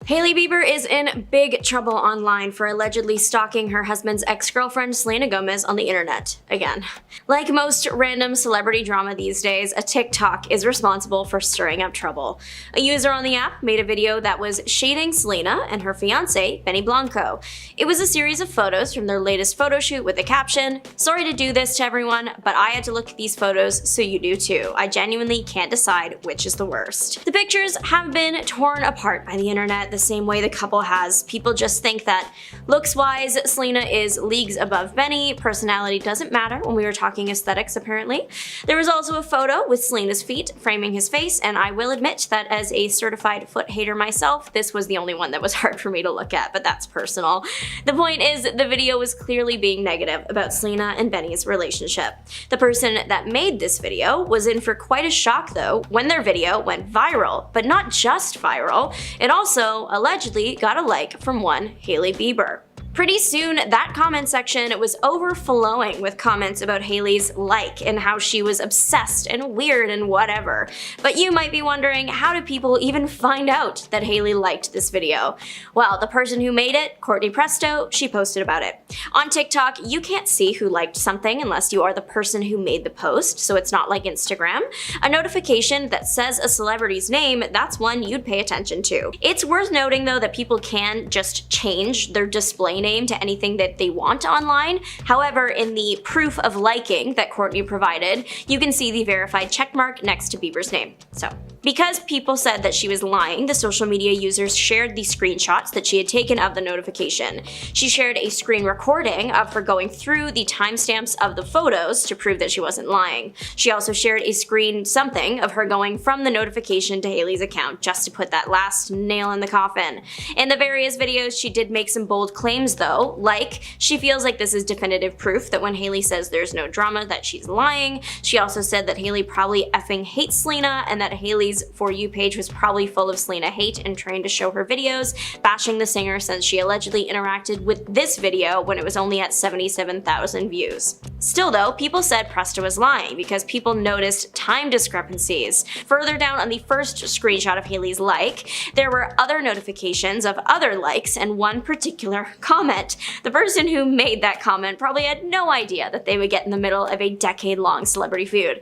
Hailey Bieber is in big trouble online for allegedly stalking her husband's ex-girlfriend Selena Gomez on the internet again. Like most random celebrity drama these days, a TikTok is responsible for stirring up trouble. A user on the app made a video that was shading Selena and her fiancé, Benny Blanco. It was a series of photos from their latest photo shoot with the caption, "Sorry to do this to everyone, but I had to look at these photos so you do too. I genuinely can't decide which is the worst." The pictures have been torn apart by the internet the same way the couple has. People just think that looks-wise, Selena is leagues above Benny. Personality doesn't matter when we were talking aesthetics, apparently. There was also a photo with Selena's feet framing his face, and I will admit that as a certified foot hater myself, this was the only one that was hard for me to look at, but that's personal. The point is, the video was clearly being negative about Selena and Benny's relationship. The person that made this video was in for quite a shock though when their video went viral, but not just viral, it also allegedly got a like from one Hailey Bieber. Pretty soon, that comment section was overflowing with comments about Hailey's like and how she was obsessed and weird and whatever. But you might be wondering, how do people even find out that Hailey liked this video? Well, the person who made it, Courtney Presto, she posted about it. On TikTok, you can't see who liked something unless you are the person who made the post, so it's not like Instagram. A notification that says a celebrity's name, that's one you'd pay attention to. It's worth noting though that people can just change their display name to anything that they want online. However, in the proof of liking that Courtney provided, you can see the verified checkmark next to Bieber's name. So, because people said that she was lying, the social media users shared the screenshots that she had taken of the notification. She shared a screen recording of her going through the timestamps of the photos to prove that she wasn't lying. She also shared a screen something of her going from the notification to Hailey's account just to put that last nail in the coffin. In the various videos, she did make some bold claims though, like she feels like this is definitive proof that when Hailey says there's no drama that she's lying. She also said that Hailey probably effing hates Selena and that Hailey's For You page was probably full of Selena hate and trying to show her videos, bashing the singer since she allegedly interacted with this video when it was only at 77,000 views. Still though, people said Presto was lying because people noticed time discrepancies. Further down on the first screenshot of Hailey's like, there were other notifications of other likes and one particular comment. The person who made that comment probably had no idea that they would get in the middle of a decade-long celebrity feud.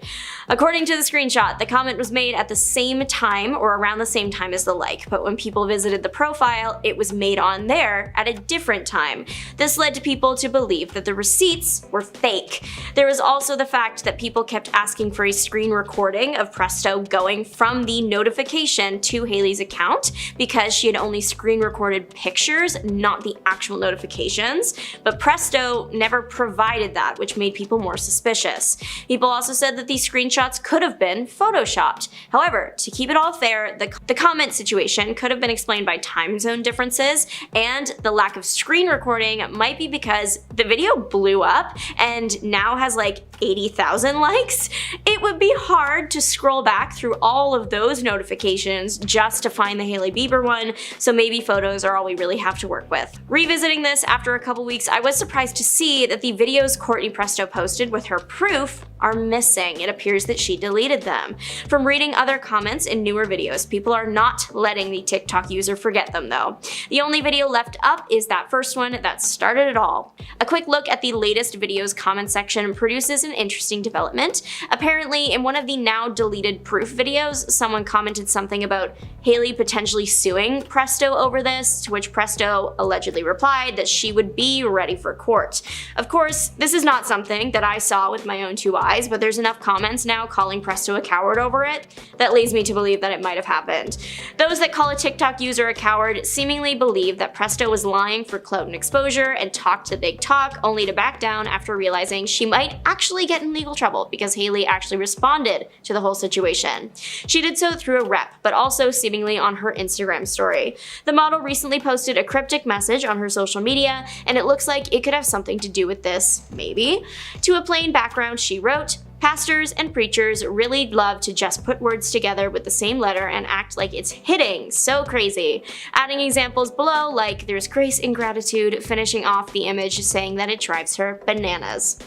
According to the screenshot, the comment was made at the same time or around the same time as the like, but when people visited the profile, it was made on there at a different time. This led to people to believe that the receipts were fake. There was also the fact that people kept asking for a screen recording of Presto going from the notification to Hailey's account because she had only screen recorded pictures, not the actual notifications, but Presto never provided that, which made people more suspicious. People also said that these screenshots could have been photoshopped. However, to keep it all fair, the comment situation could have been explained by time zone differences, and the lack of screen recording might be because the video blew up and now has like 80,000 likes. It would be hard to scroll back through all of those notifications just to find the Hailey Bieber one, so maybe photos are all we really have to work with. Revisiting this after a couple weeks, I was surprised to see that the videos Courtney Presto posted with her proof are missing. It appears that she deleted them. From reading other comments in newer videos, people are not letting the TikTok user forget them though. The only video left up is that first one that started it all. A quick look at the latest video's comment section produces an interesting development. Apparently, in one of the now deleted proof videos, someone commented something about Hailey potentially suing Presto over this, to which Presto allegedly replied that she would be ready for court. Of course, this is not something that I saw with my own two eyes, but there's enough comments now calling Presto a coward over it that leads me to believe that it might have happened. Those that call a TikTok user a coward seemingly believe that Presto was lying for clout and exposure and talked the big talk, only to back down after realizing she might actually get in legal trouble because Hailey actually responded to the whole situation. She did so through a rep, but also seemingly on her Instagram story. The model recently posted a cryptic message on her social media, and it looks like it could have something to do with this, maybe. To a plain background, she wrote, "Pastors and preachers really love to just put words together with the same letter and act like it's hitting, so crazy." Adding examples below like "there's grace in gratitude," finishing off the image saying that it drives her bananas.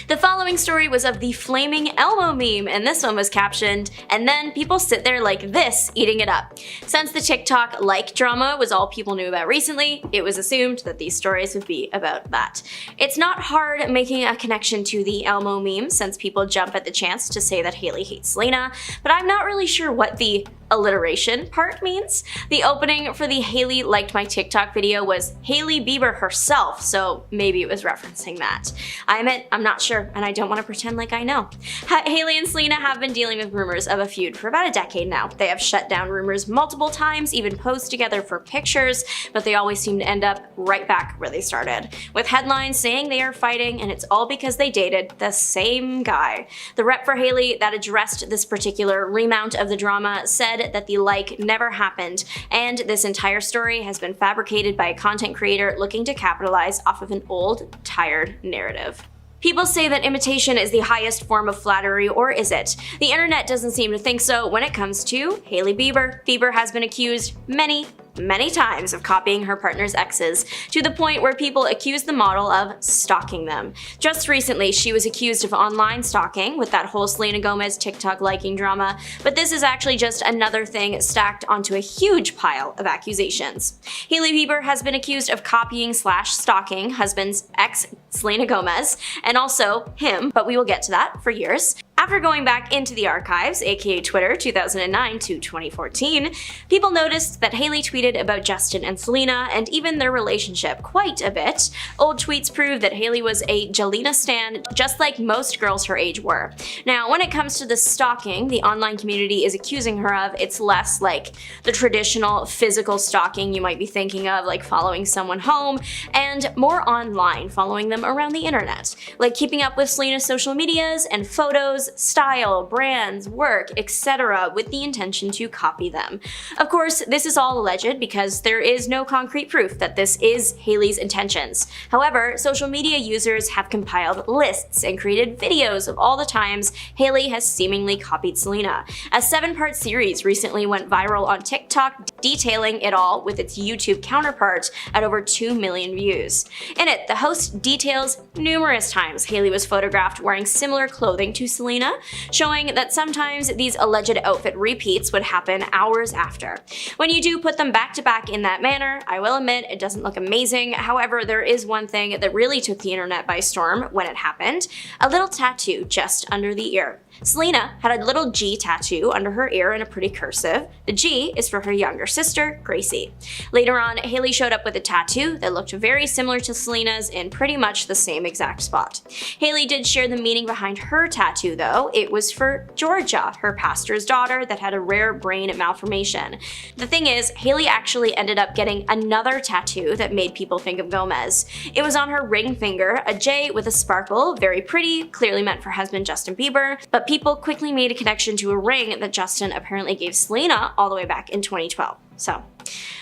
The following story was of the flaming Elmo meme, and this one was captioned, "And then people sit there like this, eating it up." Since the TikTok like drama was all people knew about recently, it was assumed that these stories would be about that. It's not hard making a connection to the Elmo meme since people jump at the chance to say that Hailey hates Selena, but I'm not really sure what the alliteration part means. The opening for the Hailey liked my TikTok video was Hailey Bieber herself, so maybe it was referencing that. I admit, I'm not sure, and I don't want to pretend like I know. Hailey and Selena have been dealing with rumors of a feud for about a decade now. They have shut down rumors multiple times, even posed together for pictures, but they always seem to end up right back where they started, with headlines saying they are fighting, and it's all because they dated the same guy. The rep for Hailey that addressed this particular remount of the drama said that the like never happened, and this entire story has been fabricated by a content creator looking to capitalize off of an old, tired narrative. People say that imitation is the highest form of flattery, or is it? The internet doesn't seem to think so when it comes to Hailey Bieber. Bieber has been accused many times of copying her partner's exes, to the point where people accuse the model of stalking them. Just recently, she was accused of online stalking with that whole Selena Gomez TikTok liking drama, but this is actually just another thing stacked onto a huge pile of accusations. Hailey Bieber has been accused of copying/stalking husband's ex Selena Gomez, and also him, but we will get to that, for years. After going back into the archives, aka Twitter, 2009 to 2014, people noticed that Hailey tweeted about Justin and Selena, and even their relationship, quite a bit. Old tweets proved that Hailey was a Jelena stan, just like most girls her age were. Now, when it comes to the stalking the online community is accusing her of, it's less like the traditional physical stalking you might be thinking of, like following someone home, and more online, following them around the internet, like keeping up with Selena's social medias and photos, style, brands, work, etc., with the intention to copy them. Of course, this is all alleged because there is no concrete proof that this is Hailey's intentions. However, social media users have compiled lists and created videos of all the times Hailey has seemingly copied Selena. A 7-part series recently went viral on TikTok, detailing it all with its YouTube counterpart at over 2 million views. In it, the host details numerous times Hailey was photographed wearing similar clothing to Selena, showing that sometimes these alleged outfit repeats would happen hours after. When you do put them back to back in that manner, I will admit it doesn't look amazing. However, there is one thing that really took the internet by storm when it happened: a little tattoo just under the ear. Selena had a little G tattoo under her ear in a pretty cursive. The G is for her younger sister, Gracie. Later on, Hailey showed up with a tattoo that looked very similar to Selena's in pretty much the same exact spot. Hailey did share the meaning behind her tattoo though. It was for Georgia, her pastor's daughter that had a rare brain malformation. The thing is, Hailey actually ended up getting another tattoo that made people think of Gomez. It was on her ring finger, a J with a sparkle, very pretty, clearly meant for husband Justin Bieber, but people quickly made a connection to a ring that Justin apparently gave Selena all the way back in 2012. So,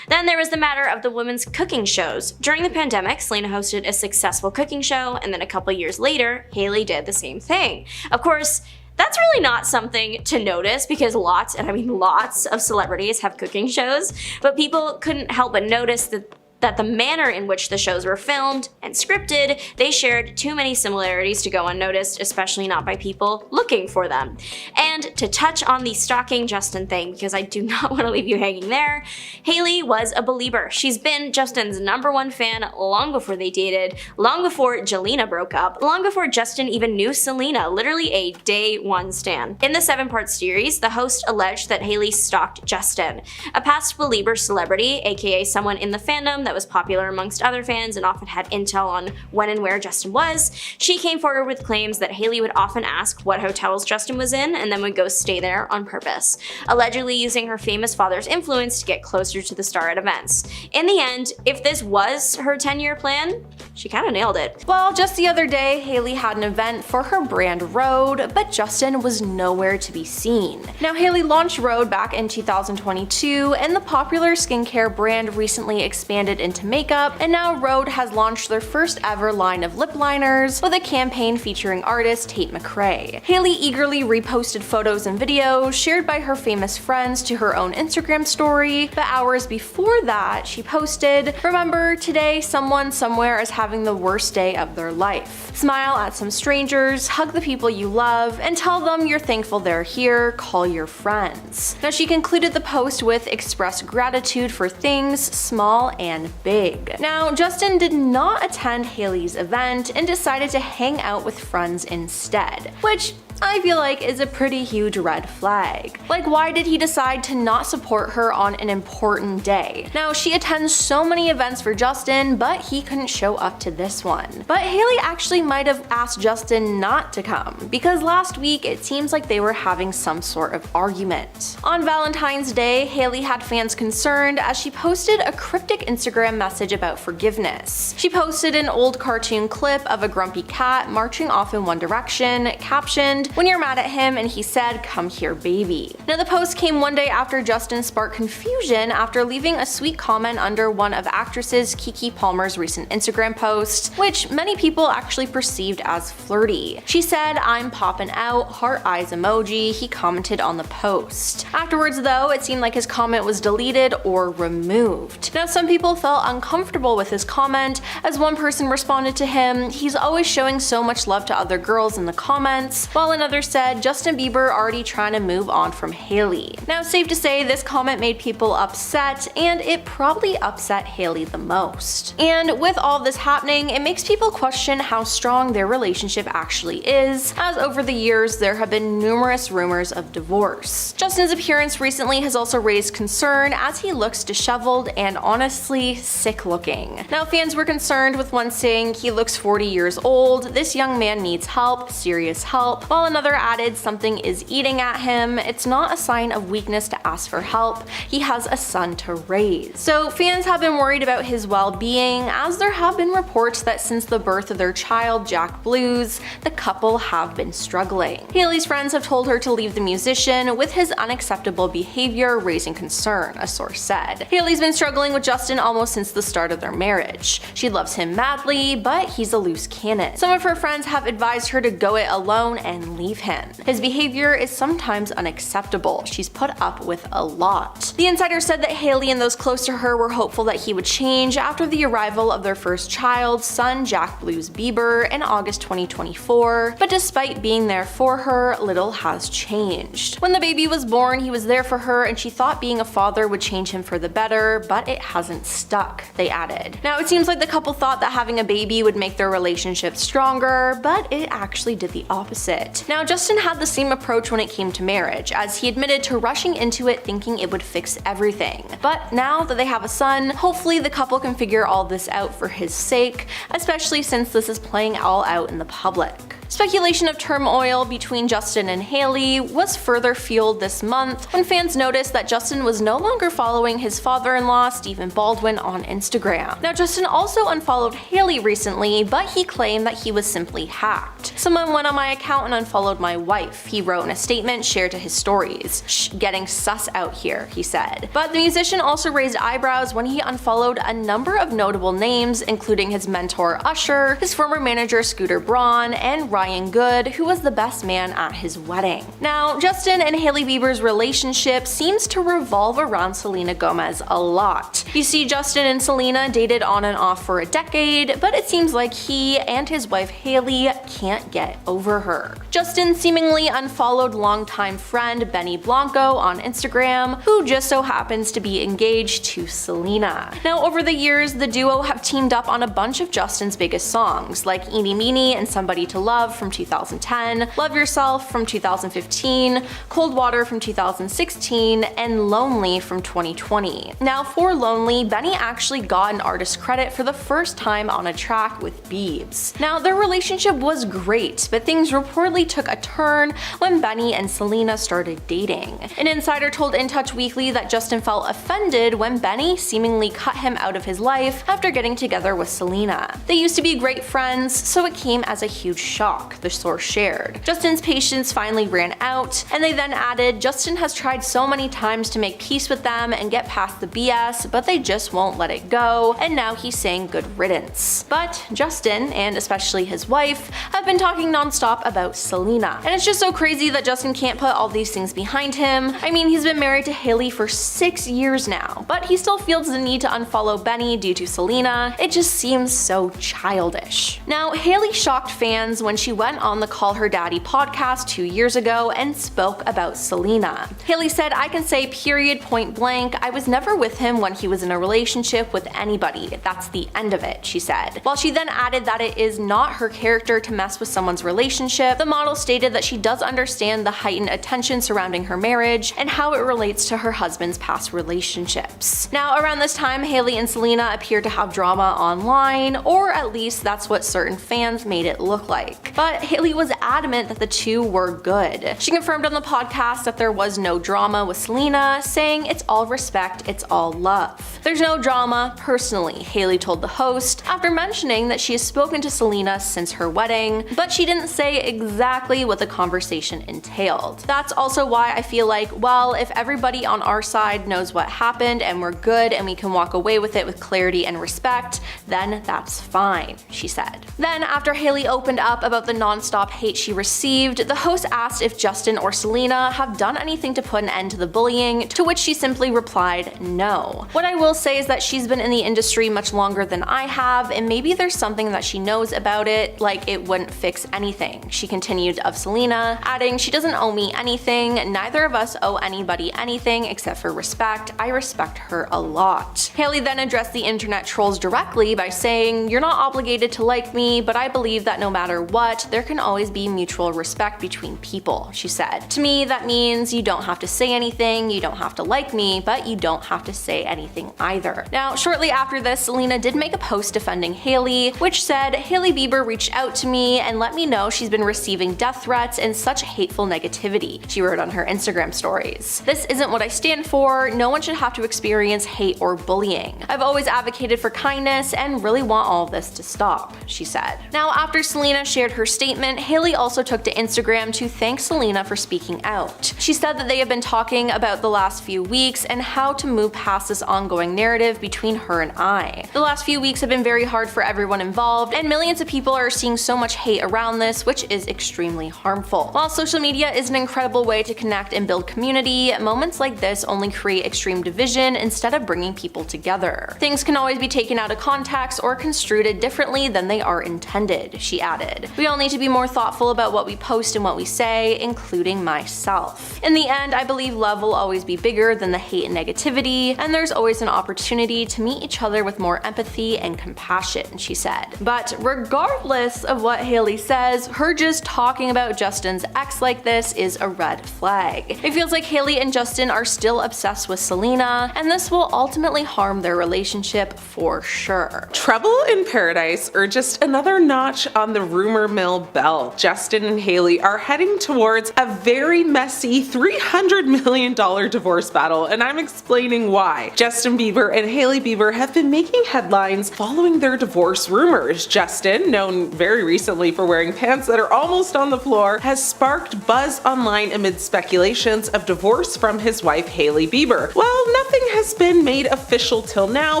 then there was the matter of the women's cooking shows. During the pandemic, Selena hosted a successful cooking show, and then a couple years later, Hailey did the same thing. Of course, that's really not something to notice because lots, and I mean lots, of celebrities have cooking shows, but people couldn't help but notice that the manner in which the shows were filmed and scripted, they shared too many similarities to go unnoticed, especially not by people looking for them. And to touch on the stalking Justin thing, because I do not want to leave you hanging there, Hailey was a Belieber. She's been Justin's #1 fan long before they dated, long before Jelena broke up, long before Justin even knew Selena, literally a day 1 stan. In the 7-part series, the host alleged that Hailey stalked Justin, a past Belieber celebrity, aka someone in the fandom that was popular amongst other fans and often had intel on when and where Justin was. She came forward with claims that Hailey would often ask what hotels Justin was in and then would go stay there on purpose, allegedly using her famous father's influence to get closer to the star at events. In the end, if this was her 10-year plan, she kinda nailed it. Well, just the other day, Hailey had an event for her brand Rhode, but Justin was nowhere to be seen. Now, Hailey launched Rhode back in 2022, and the popular skincare brand recently expanded into makeup, and now Rhode has launched their first ever line of lip liners with a campaign featuring artist Tate McRae. Hailey eagerly reposted photos and videos shared by her famous friends to her own Instagram story, but hours before that, she posted, "Remember, today someone somewhere is having having the worst day of their life. Smile at some strangers, hug the people you love, and tell them you're thankful they're here, call your friends. Now she concluded the post with express gratitude for things small and big. Now Justin did not attend Hailey's event and decided to hang out with friends instead, which I feel like is a pretty huge red flag. Like, why did he decide to not support her on an important day? Now, she attends so many events for Justin, but he couldn't show up to this one. But Hailey actually might have asked Justin not to come, because last week it seems like they were having some sort of argument. On Valentine's Day, Hailey had fans concerned as she posted a cryptic Instagram message about forgiveness. She posted an old cartoon clip of a grumpy cat marching off in one direction, captioned, "When you're mad at him and he said, 'Come here, baby.'" Now the post came one day after Justin sparked confusion after leaving a sweet comment under one of actress Keke Palmer's recent Instagram posts, which many people actually perceived as flirty. She said, "I'm poppin' out, heart eyes emoji," he commented on the post. Afterwards though, it seemed like his comment was deleted or removed. Now some people felt uncomfortable with his comment, as one person responded to him, "He's always showing so much love to other girls in the comments," while another said, "Justin Bieber already trying to move on from Hailey." Now safe to say this comment made people upset, and it probably upset Hailey the most. And with all this happening, it makes people question how strong their relationship actually is, as over the years there have been numerous rumors of divorce. Justin's appearance recently has also raised concern as he looks disheveled and honestly sick looking. Now fans were concerned with one saying he looks 40 years old, this young man needs help, serious help, while another added something is eating at him, it's not a sign of weakness to ask for help, he has a son to raise. So fans have been worried about his well-being, as there have been reports that since the birth of their child, Jack Blues, the couple have been struggling. Hailey's friends have told her to leave the musician, with his unacceptable behavior raising concern, a source said. Hailey's been struggling with Justin almost since the start of their marriage. She loves him madly, but he's a loose cannon. Some of her friends have advised her to go it alone and leave him. His behavior is sometimes unacceptable. She's put up with a lot. The insider said that Hailey and those close to her were hopeful that he would change after the arrival of their first child, son Jack Blues Bieber, in August 2024, but despite being there for her, little has changed. When the baby was born, he was there for her and she thought being a father would change him for the better, but it hasn't stuck, they added. Now it seems like the couple thought that having a baby would make their relationship stronger, but it actually did the opposite. Now Justin had the same approach when it came to marriage, as he admitted to rushing into it thinking it would fix everything. But now that they have a son, hopefully the couple can figure all this out for his sake, especially since this is playing all out in the public. Speculation of turmoil between Justin and Hailey was further fueled this month when fans noticed that Justin was no longer following his father-in-law, Stephen Baldwin, on Instagram. Now Justin also unfollowed Hailey recently, but he claimed that he was simply hacked. "Someone went on my account and unfollowed my wife," he wrote in a statement shared to his stories. "Shh, getting sus out here," he said. But the musician also raised eyebrows when he unfollowed a number of notable names, including his mentor Usher, his former manager Scooter Braun, and Ryan Good, who was the best man at his wedding. Now, Justin and Hailey Bieber's relationship seems to revolve around Selena Gomez a lot. You see, Justin and Selena dated on and off for a decade, but it seems like he and his wife Hailey can't get over her. Justin seemingly unfollowed longtime friend Benny Blanco on Instagram, who just so happens to be engaged to Selena. Now, over the years, the duo have teamed up on a bunch of Justin's biggest songs, like Eeny Meeny and Somebody to Love from 2010, Love Yourself from 2015, Cold Water from 2016, and Lonely from 2020. Now for Lonely, Benny actually got an artist credit for the first time on a track with Biebers. Now their relationship was great, but things reportedly took a turn when Benny and Selena started dating. An insider told In Touch Weekly that Justin felt offended when Benny seemingly cut him out of his life after getting together with Selena. They used to be great friends, so it came as a huge shock. shock, the source shared. Justin's patience finally ran out, and they then added, Justin has tried so many times to make peace with them and get past the BS, but they just won't let it go, and now he's saying good riddance. But Justin, and especially his wife, have been talking nonstop about Selena. And it's just so crazy that Justin can't put all these things behind him. I mean, he's been married to Hailey for 6 years now, but he still feels the need to unfollow Benny due to Selena. It just seems so childish. Now, Hailey shocked fans when she went on the Call Her Daddy podcast 2 years ago and spoke about Selena. Hailey said, I can say period point blank, I was never with him when he was in a relationship with anybody. That's the end of it, she said. While she then added that it is not her character to mess with someone's relationship, the model stated that she does understand the heightened attention surrounding her marriage and how it relates to her husband's past relationships. Now, around this time, Hailey and Selena appeared to have drama online, or at least that's what certain fans made it look like. But Hailey was adamant that the two were good. She confirmed on the podcast that there was no drama with Selena, saying it's all respect, it's all love. There's no drama, personally, Hailey told the host, after mentioning that she has spoken to Selena since her wedding, but she didn't say exactly what the conversation entailed. That's also why I feel like, well, if everybody on our side knows what happened and we're good and we can walk away with it with clarity and respect, then that's fine, she said. Then, after Hailey opened up about the nonstop hate she received, the host asked if Justin or Selena have done anything to put an end to the bullying, to which she simply replied, no. What I will say is that she's been in the industry much longer than I have, and maybe there's something that she knows about it, like it wouldn't fix anything. She continued of Selena, adding, she doesn't owe me anything, neither of us owe anybody anything except for respect. I respect her a lot. Hailey then addressed the internet trolls directly by saying, you're not obligated to like me, but I believe that no matter what, there can always be mutual respect between people, she said. To me, that means you don't have to say anything, you don't have to like me, but you don't have to say anything either. Now, shortly after this, Selena did make a post defending Hailey, which said, Hailey Bieber reached out to me and let me know she's been receiving death threats and such hateful negativity, she wrote on her Instagram stories. This isn't what I stand for, no one should have to experience hate or bullying. I've always advocated for kindness and really want all of this to stop, she said. Now, after Selena shared her statement, Hailey also took to Instagram to thank Selena for speaking out. She said that they have been talking about the last few weeks and how to move past this ongoing narrative between her and I. The last few weeks have been very hard for everyone involved, and millions of people are seeing so much hate around this, which is extremely harmful. While social media is an incredible way to connect and build community, moments like this only create extreme division instead of bringing people together. Things can always be taken out of context or construed differently than they are intended, she added. We all need to be more thoughtful about what we post and what we say, including myself. In the end, I believe love will always be bigger than the hate and negativity, and there's always an opportunity to meet each other with more empathy and compassion, she said. But regardless of what Hailey says, her just talking about Justin's ex like this is a red flag. It feels like Hailey and Justin are still obsessed with Selena, and this will ultimately harm their relationship for sure. Trouble in Paradise, or just another notch on the rumor mill belt. Justin and Hailey are heading towards a very messy $300 million divorce battle, and I'm explaining why. Justin Bieber and Hailey Bieber have been making headlines following their divorce rumors. Justin, known very recently for wearing pants that are almost on the floor, has sparked buzz online amid speculations of divorce from his wife Hailey Bieber. Well, nothing has been made official till now,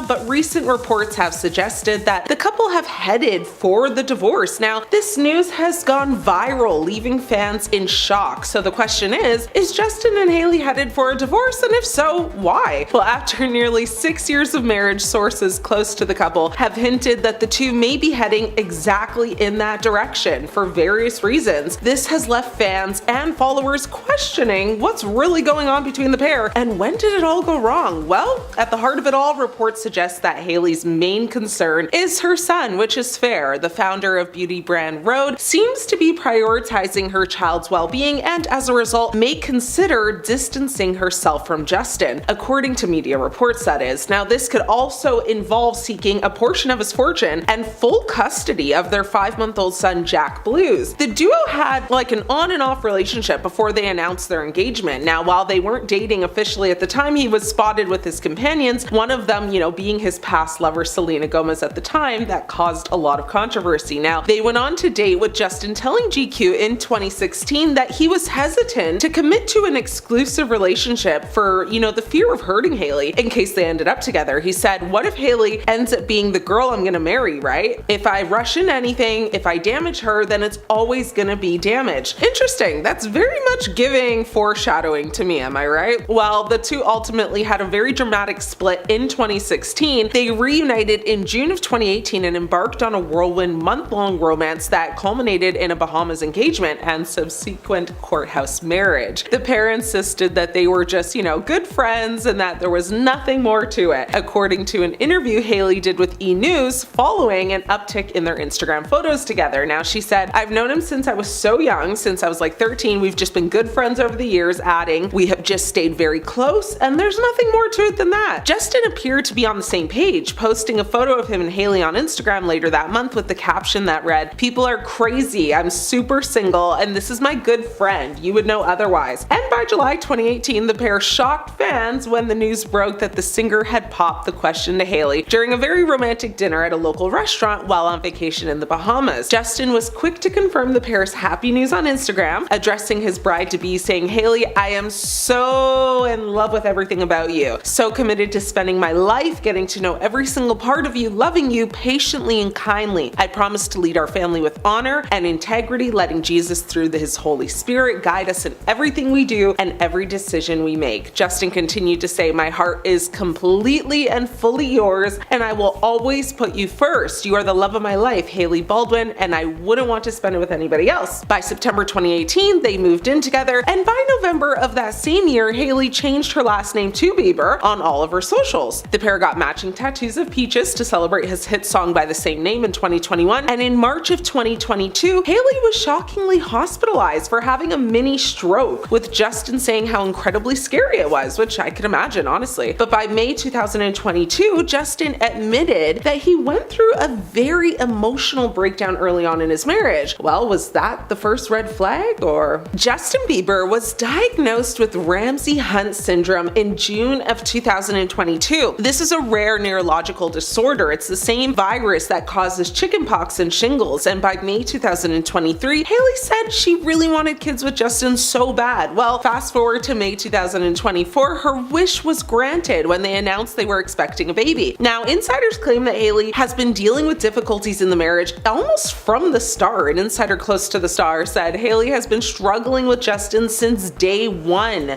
but recent reports have suggested that the couple have headed for the divorce. Now, this news has gone viral, leaving fans in shock. So the question is Justin and Hailey headed for a divorce, and if so, why? Well, after nearly 6 years of marriage, sources close to the couple have hinted that the two may be heading exactly in that direction for various reasons. This has left fans and followers questioning what's really going on between the pair, and when did it all go wrong? Well, at the heart of it all, reports suggest that Hailey's main concern is her son, which is fair. The founder of beauty brand Rhode seems to be prioritizing her child's well-being, and as a result may consider distancing herself from Justin, according to media reports, that is. Now, this could also involve seeking a portion of his fortune and full custody of their 5-month-old son Jack Blues. The duo had like an on and off relationship before they announced their engagement. Now, while they weren't dating officially at the time, he was spotted with his companions, one of them, being his past lover Selena Gomez at the time, that caused a lot of controversy. Now, they went on to date date, with Justin telling GQ in 2016 that he was hesitant to commit to an exclusive relationship for, the fear of hurting Hailey in case they ended up together. He said, "What if Hailey ends up being the girl I'm gonna marry, right? If I rush in anything, if I damage her, then it's always gonna be damage." Interesting. That's very much giving foreshadowing to me, am I right? Well, the two ultimately had a very dramatic split in 2016. They reunited in June of 2018 and embarked on a whirlwind month-long romance that culminated in a Bahamas engagement and subsequent courthouse marriage. The pair insisted that they were just, good friends and that there was nothing more to it, according to an interview Hailey did with E! News following an uptick in their Instagram photos together. Now, she said, "I've known him since I was so young, since I was like 13. We've just been good friends over the years," adding, "We have just stayed very close and there's nothing more to it than that." Justin appeared to be on the same page, posting a photo of him and Hailey on Instagram later that month with the caption that read, "People are crazy. I'm super single and this is my good friend. You would know otherwise." And by July 2018, the pair shocked fans when the news broke that the singer had popped the question to Hailey during a very romantic dinner at a local restaurant while on vacation in the Bahamas. Justin was quick to confirm the pair's happy news on Instagram, addressing his bride-to-be saying, "Hailey, I am so in love with everything about you. So committed to spending my life getting to know every single part of you, loving you patiently and kindly. I promise to lead our family with honor and integrity, letting Jesus through his Holy Spirit guide us in everything we do and every decision we make." Justin continued to say, "My heart is completely and fully yours and I will always put you first. You are the love of my life, Hailey Baldwin, and I wouldn't want to spend it with anybody else." By September 2018, they moved in together, and by November of that same year, Hailey changed her last name to Bieber on all of her socials. The pair got matching tattoos of peaches to celebrate his hit song by the same name in 2021, and in March of 2022, Hailey was shockingly hospitalized for having a mini stroke, with Justin saying how incredibly scary it was, which I could imagine, honestly. But by May 2022, Justin admitted that he went through a very emotional breakdown early on in his marriage. Well, was that the first red flag, or? Justin Bieber was diagnosed with Ramsay-Hunt syndrome in June of 2022. This is a rare neurological disorder. It's the same virus that causes chickenpox and shingles, and by May 2023, Hailey said she really wanted kids with Justin so bad. Well, fast forward to May 2024, her wish was granted when they announced they were expecting a baby. Now, insiders claim that Hailey has been dealing with difficulties in the marriage almost from the start. An insider close to the star said Hailey has been struggling with Justin since day one.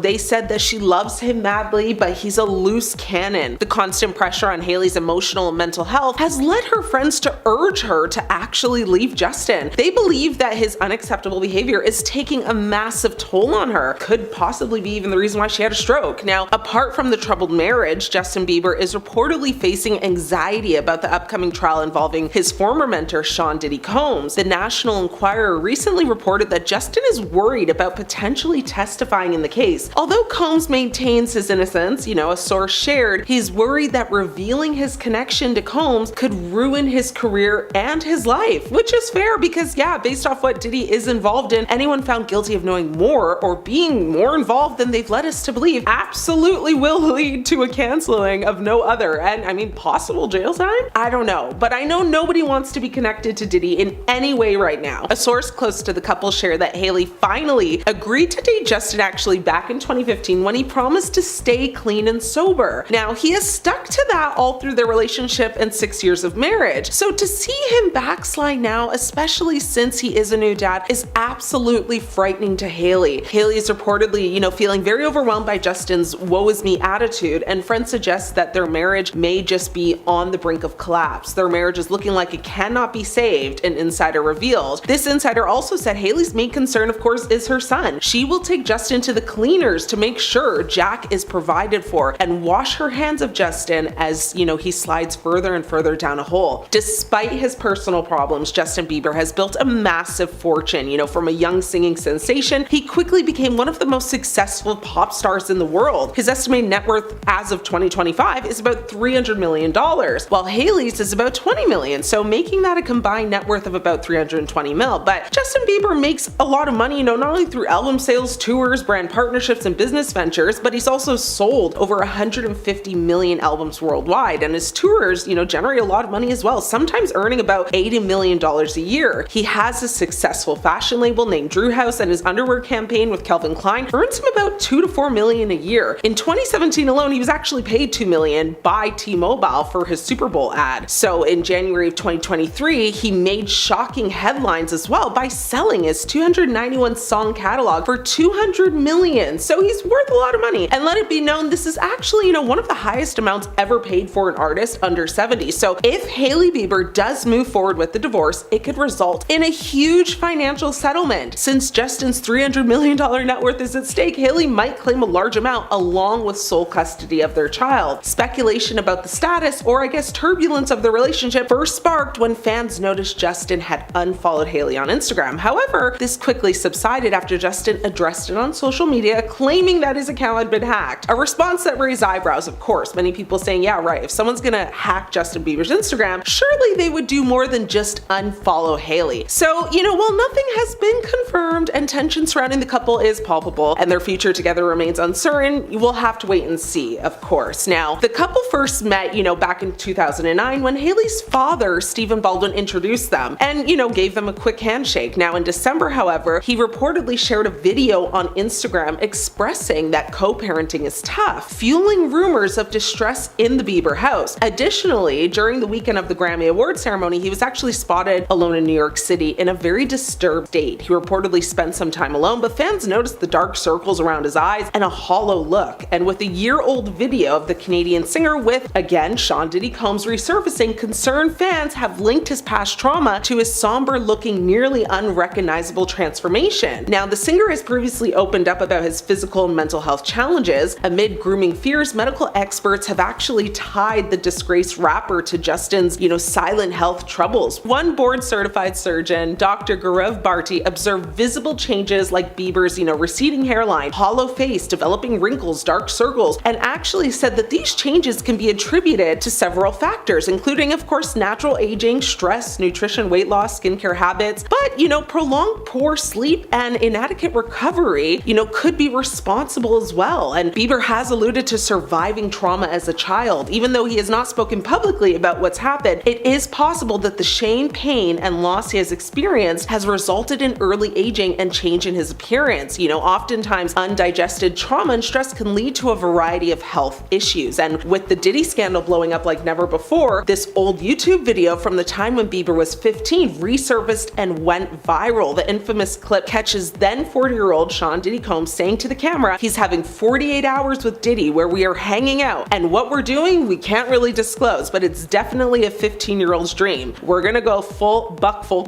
They said that she loves him madly, but he's a loose cannon. The constant pressure on Hailey's emotional and mental health has led her friends to urge her to actually leave Justin. They believe that his unacceptable behavior is taking a massive toll on her, could possibly be even the reason why she had a stroke. Now, apart from the troubled marriage, Justin Bieber is reportedly facing anxiety about the upcoming trial involving his former mentor, Sean Diddy Combs. The National Enquirer recently reported that Justin is worried about potentially testifying in the case. Although Combs maintains his innocence, a source shared, he's worried that revealing his connection to Combs could ruin his career and his life, which is fair because, based off what Diddy is involved in, anyone found guilty of knowing more or being more involved than they've led us to believe absolutely will lead to a canceling of no other, and possible jail time? I don't know, but I know nobody wants to be connected to Diddy in any way right now. A source close to the couple shared that Hailey finally agreed to date Justin actually back in 2015 when he promised to stay clean and sober. Now, he has stuck to that all through their relationship and 6 years of marriage. So to see him backslide now, especially since he is a new dad, is absolutely frightening to Hailey. Hailey is reportedly, feeling very overwhelmed by Justin's woe is me attitude, and friends suggest that their marriage may just be on the brink of collapse. Their marriage is looking like it cannot be saved, an insider revealed. This insider also said Hailey's main concern, of course, is her son. She will take Justin to the cleaners to make sure Jack is provided for and wash her hands of Justin as, he slides further and further down a hole. Despite his personal problems, Justin Bieber has built a massive fortune. From a young singing sensation, he quickly became one of the most successful pop stars in the world. His estimated net worth as of 2025 is about $300 million, while Hailey's is about $20 million, so making that a combined net worth of about $320 million. But Justin Bieber makes a lot of money, not only through album sales, tours, brand partnerships, and business ventures, but he's also sold over 150 million albums worldwide, and his tours, generate a lot of money as well, sometimes earning about $80 million a year. He has a successful fashion label named Drew House, and his underwear campaign with Calvin Klein earns him about $2 to $4 million a year. In 2017 alone, he was actually paid $2 million by T-Mobile for his Super Bowl ad. So in January of 2023, he made shocking headlines as well by selling his 291 song catalog for $200 million. So he's worth a lot of money. And let it be known, this is actually, one of the highest amounts ever paid for an artist under 70. So if Hailey Bieber does move forward with the divorce, it could result in a huge financial settlement. Since Justin's $300 million net worth is at stake, Hailey might claim a large amount along with sole custody of their child. Speculation about the status, or I guess turbulence of the relationship, first sparked when fans noticed Justin had unfollowed Hailey on Instagram. However, this quickly subsided after Justin addressed it on social media, claiming that his account had been hacked. A response that raised eyebrows, of course, many people saying, yeah, right, if someone's gonna hack Justin Bieber's Instagram, surely they would do more than just unfollow Hailey. So, while nothing has been confirmed and tension surrounding the couple is palpable and their future together remains uncertain, you will have to wait and see, of course. Now, the couple first met, back in 2009 when Hailey's father, Stephen Baldwin, introduced them and, gave them a quick handshake. Now, in December, however, he reportedly shared a video on Instagram expressing that co-parenting is tough, fueling rumors of distress in the Bieber house. Additionally, during the weekend of the Grammy Awards ceremony, he was actually spotted alone in New York City in a very disturbed state. He reportedly spent some time alone, but fans noticed the dark circles around his eyes and a hollow look. And with a year-old video of the Canadian singer with, again, Sean Diddy Combs resurfacing, concerned fans have linked his past trauma to his somber-looking, nearly unrecognizable transformation. Now, the singer has previously opened up about his physical and mental health challenges. Amid grooming fears, medical experts have actually tied the disgraced rapper to Justin's, silent health troubles. One board-certified surgeon, Dr. Gaurav Bharti, observed visible changes like Bieber's, receding hairline, hollow face, developing wrinkles, dark circles, and actually said that these changes can be attributed to several factors, including, of course, natural aging, stress, nutrition, weight loss, skincare habits, but, prolonged poor sleep and inadequate recovery, could be responsible as well. And Bieber has alluded to surviving trauma as a child. Even though he has not spoken publicly about what's happened, it is possible that the shame, pain, and loss he has experienced has resulted in early aging and change in his appearance. Oftentimes undigested trauma and stress can lead to a variety of health issues. And with the Diddy scandal blowing up like never before, this old YouTube video from the time when Bieber was 15 resurfaced and went viral. The infamous clip catches then 40-year-old Sean Diddy Combs saying to the camera, he's having 48 hours with Diddy where we are hanging out, and what we're doing we can't really disclose, but it's definitely a 15-year-old's dream. We're gonna go full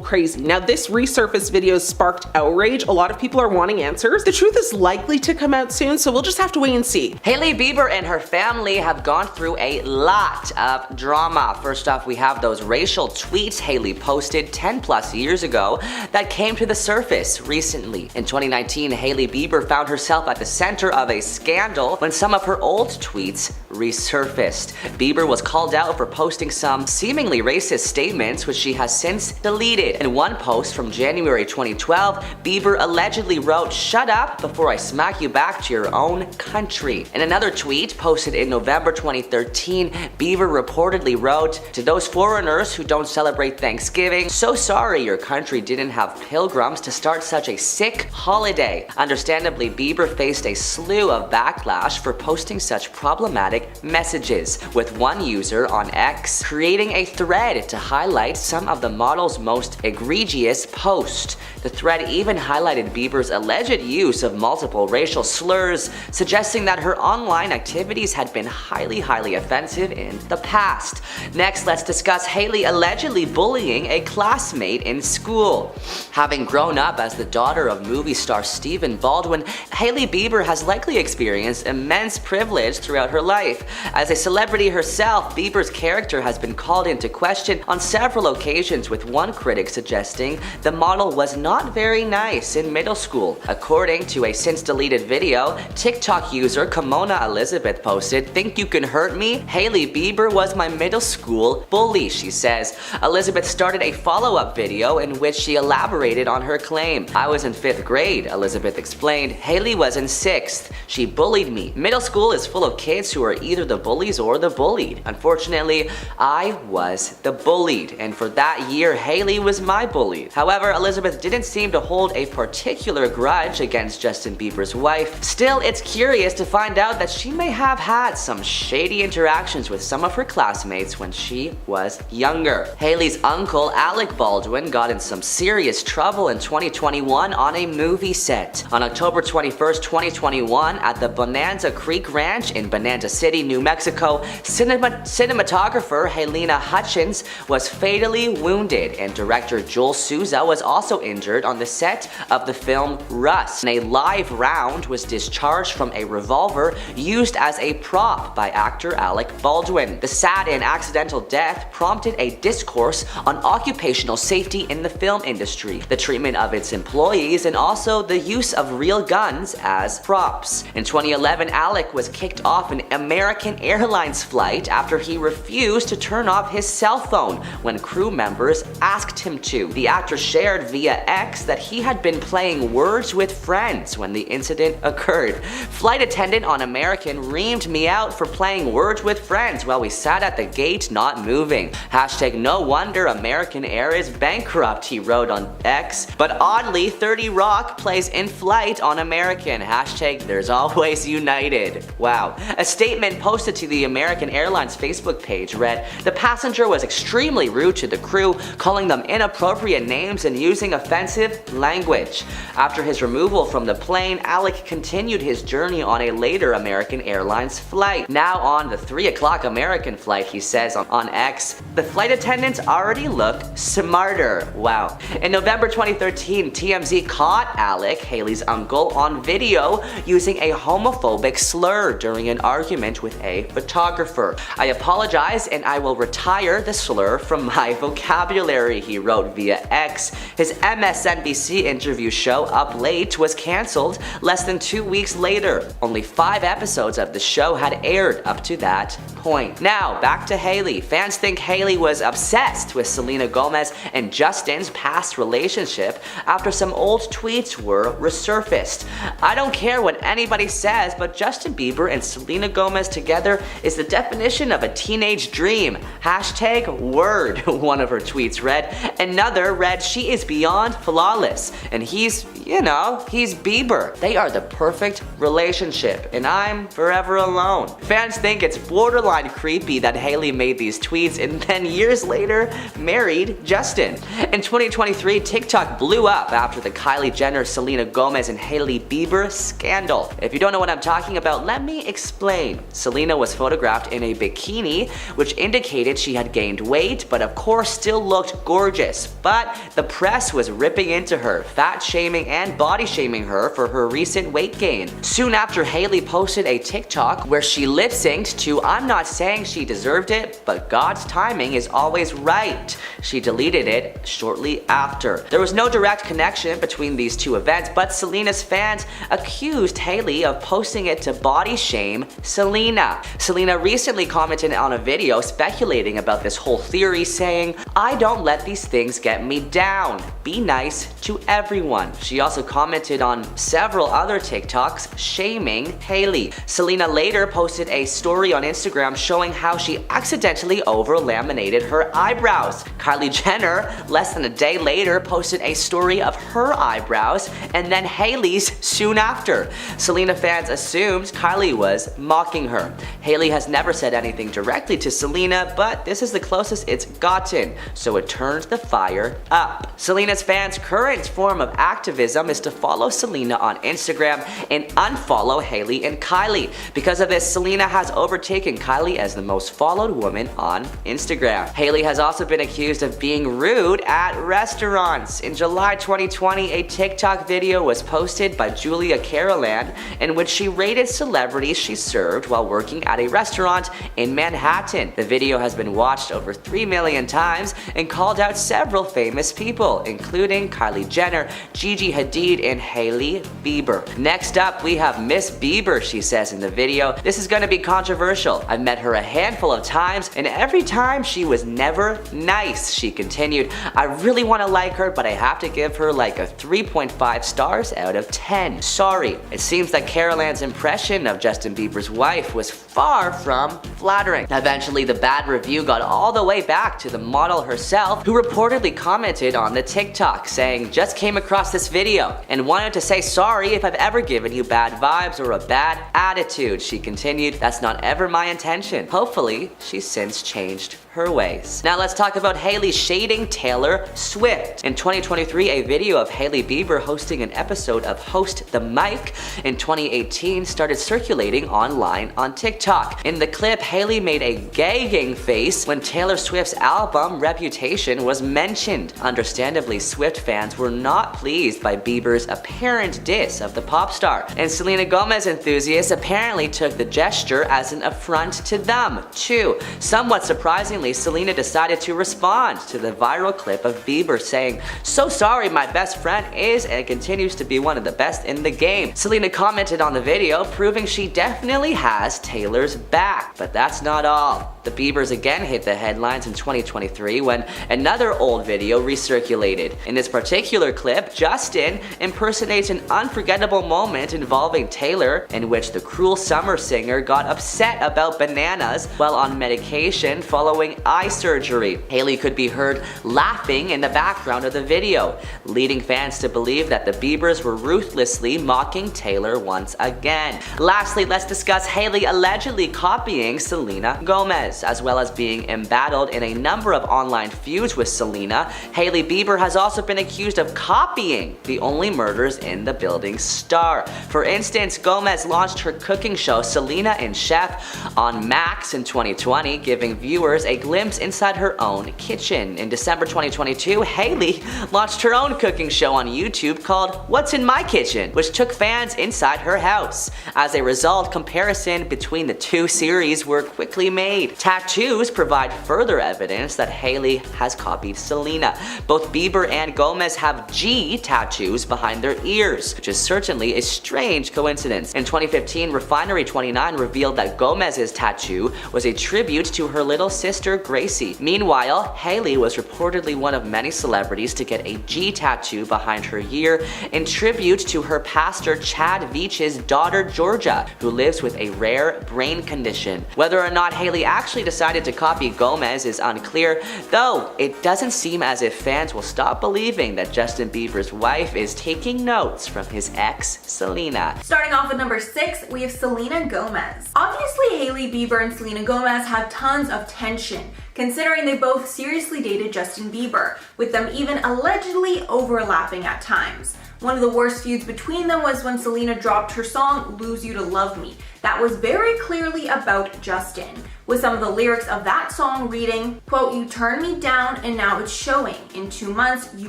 crazy. Now, this resurfaced video sparked outrage. A lot of people are wanting answers. The truth is likely to come out soon, so we'll just have to wait and see. Hailey Bieber and her family have gone through a lot of drama. First off, we have those racial tweets Hailey posted 10 plus years ago that came to the surface recently. In 2019, Hailey Bieber found herself at the center of a scandal when some of her old tweets resurfaced. Bieber was called out for posting some seemingly racist statements, which she has since deleted. In one post from January 2012, Bieber allegedly wrote, "Shut up before I smack you back to your own country." In another tweet posted in November 2013, Bieber reportedly wrote, "To those foreigners who don't celebrate Thanksgiving, so sorry your country didn't have pilgrims to start such a sick holiday." Understandably, Bieber faced a slew of backlash for posting such problematic messages, with one user on X creating a thread to highlight some of the model's most egregious posts. The thread even highlighted Bieber's alleged use of multiple racial slurs, suggesting that her online activities had been highly offensive in the past. Next, let's discuss Hailey allegedly bullying a classmate in school. Having grown up as the daughter of movie star Stephen Baldwin, Hailey Bieber has likely experienced immense privilege throughout her life. As a celebrity herself, Bieber's character has been called into question on several occasions, with one critic suggesting the model was not very nice in middle school. According to a since deleted video, TikTok user Kimona Elizabeth posted, "Think you can hurt me? Hailey Bieber was my middle school bully," she says. Elizabeth started a follow-up video in which she elaborated on her claim. "I was in 5th grade, Elizabeth explained. Hailey was in 6th. She bullied me. Middle school is full of kids who are were either the bullies or the bullied. Unfortunately, I was the bullied, and for that year, Hailey was my bully. However, Elizabeth didn't seem to hold a particular grudge against Justin Bieber's wife. Still, it's curious to find out that she may have had some shady interactions with some of her classmates when she was younger. Hailey's uncle, Alec Baldwin, got in some serious trouble in 2021 on a movie set. On October 21st, 2021, at the Bonanza Creek Ranch in Bonanza City, New Mexico, cinematographer Helena Hutchins was fatally wounded, and director Joel Souza was also injured on the set of the film Rust. And a live round was discharged from a revolver used as a prop by actor Alec Baldwin. The sad and accidental death prompted a discourse on occupational safety in the film industry, the treatment of its employees, and also the use of real guns as props. In 2011, Alec was kicked off an American Airlines flight after he refused to turn off his cell phone when crew members asked him to. The actor shared via X that he had been playing Words with Friends when the incident occurred. Flight attendant on American reamed me out for playing Words with Friends while we sat at the gate not moving. Hashtag no wonder American Air is bankrupt, he wrote on X. But oddly, 30 Rock plays In Flight on American. Hashtag there's always United. Wow. A statement posted to the American Airlines Facebook page read, "The passenger was extremely rude to the crew, calling them inappropriate names and using offensive language." After his removal from the plane, Alec continued his journey on a later American Airlines flight. Now on the 3 o'clock American flight, he says on X, "The flight attendants already look smarter." Wow. In November 2013, TMZ caught Alec, Hailey's uncle, on video using a homophobic slur during an argument with a photographer. "I apologize and I will retire the slur from my vocabulary," he wrote via X. His MSNBC interview show Up Late was cancelled less than 2 weeks later. Only 5 episodes of the show had aired up to that point. Now, back to Hailey. Fans think Hailey was obsessed with Selena Gomez and Justin's past relationship after some old tweets were resurfaced. "I don't care what anybody says, but Justin Bieber and Selena Gomez together is the definition of a teenage dream. Hashtag word," one of her tweets read. Another read, "She is beyond flawless, and he's Bieber. They are the perfect relationship, and I'm forever alone." Fans think it's borderline creepy that Hailey made these tweets and then years later married Justin. In 2023, TikTok blew up after the Kylie Jenner, Selena Gomez, and Hailey Bieber scandal. If you don't know what I'm talking about, let me explain. Selena was photographed in a bikini, which indicated she had gained weight, but of course still looked gorgeous. But the press was ripping into her, fat shaming and body shaming her for her recent weight gain. Soon after, Hailey posted a TikTok where she lip synced to "I'm not saying she deserved it, but God's timing is always right." She deleted it shortly after. There was no direct connection between these two events, but Selena's fans accused Hailey of posting it to body shame Selena. Selena recently commented on a video speculating about this whole theory, saying, "I don't let these things get me down. Be nice to everyone." She also commented on several other TikToks shaming Hailey. Selena later posted a story on Instagram showing how she accidentally over-laminated her eyebrows. Kylie Jenner, less than a day later, posted a story of her eyebrows, and then Hailey's soon after. Selena fans assumed Kylie was mocking her. Hailey has never said anything directly to Selena, but this is the closest it's gotten, so it turned the fire up. Selena's fans' current form of activism is to follow Selena on Instagram and unfollow Hailey and Kylie. Because of this, Selena has overtaken Kylie as the most followed woman on Instagram. Hailey has also been accused of being rude at restaurants. In July 2020, a TikTok video was posted by Julia Carolan in which she rated celebrities she served while working at a restaurant in Manhattan. The video has been watched over 3 million times and called out several famous people, including Kylie Jenner, Gigi Hadid, Hadid and Hailey Bieber. Next up, we have Miss Bieber, she says in the video. This is gonna be controversial. I've met her a handful of times, and every time she was never nice, she continued. I really wanna like her, but I have to give her like a 3.5 stars out of 10. Sorry. It seems that Carol Ann's impression of Justin Bieber's wife was far from flattering. Eventually, the bad review got all the way back to the model herself, who reportedly commented on the TikTok saying, just came across this video and wanted to say sorry if I've ever given you bad vibes or a bad attitude. She continued, that's not ever my intention. Hopefully, she's since changed her ways. Now let's talk about Hailey shading Taylor Swift. In 2023, a video of Hailey Bieber hosting an episode of Host the Mic in 2018 started circulating online on TikTok. In the clip, Hailey made a gagging face when Taylor Swift's album Reputation was mentioned. Understandably, Swift fans were not pleased by Bieber's apparent diss of the pop star, and Selena Gomez enthusiasts apparently took the gesture as an affront to them, too. Somewhat surprisingly, Selena decided to respond to the viral clip of Bieber saying, so sorry, my best friend is and continues to be one of the best in the game. Selena commented on the video, proving she definitely has Taylor's back. But that's not all. The Biebers again hit the headlines in 2023 when another old video recirculated. In this particular clip, Justin impersonates an unforgettable moment involving Taylor, in which the Cruel Summer singer got upset about bananas while on medication following eye surgery. Hailey could be heard laughing in the background of the video, leading fans to believe that the Biebers were ruthlessly mocking Taylor once again. Lastly, let's discuss Hailey allegedly copying Selena Gomez. As well as being embattled in a number of online feuds with Selena, Hailey Bieber has also been accused of copying the Only Murders in the Building star. For instance, Gomez launched her cooking show Selena and Chef on Max in 2020, giving viewers a glimpse inside her own kitchen. In December 2022, Hailey launched her own cooking show on YouTube called What's in My Kitchen, which took fans inside her house. As a result, comparison between the two series were quickly made. Tattoos provide further evidence that Hailey has copied Selena. Both Bieber and Gomez have G tattoos behind their ears, which is certainly a strange coincidence. In 2015, Refinery29 revealed that Gomez's tattoo was a tribute to her little sister Gracie. Meanwhile, Hailey was reportedly one of many celebrities to get a G tattoo behind her ear in tribute to her pastor Chad Veach's daughter Georgia, who lives with a rare brain condition. Whether or not Hailey actually decided to copy Gomez is unclear, though it doesn't seem as if fans will stop believing that Justin Bieber's wife is taking notes from his ex, Selena. Starting off with number 6, we have Selena Gomez. Obviously, Hailey Bieber and Selena Gomez have tons of tension, considering they both seriously dated Justin Bieber, with them even allegedly overlapping at times. One of the worst feuds between them was when Selena dropped her song Lose You to Love Me. That was very clearly about Justin, with some of the lyrics of that song reading, quote, you turned me down and now it's showing. In 2 months, you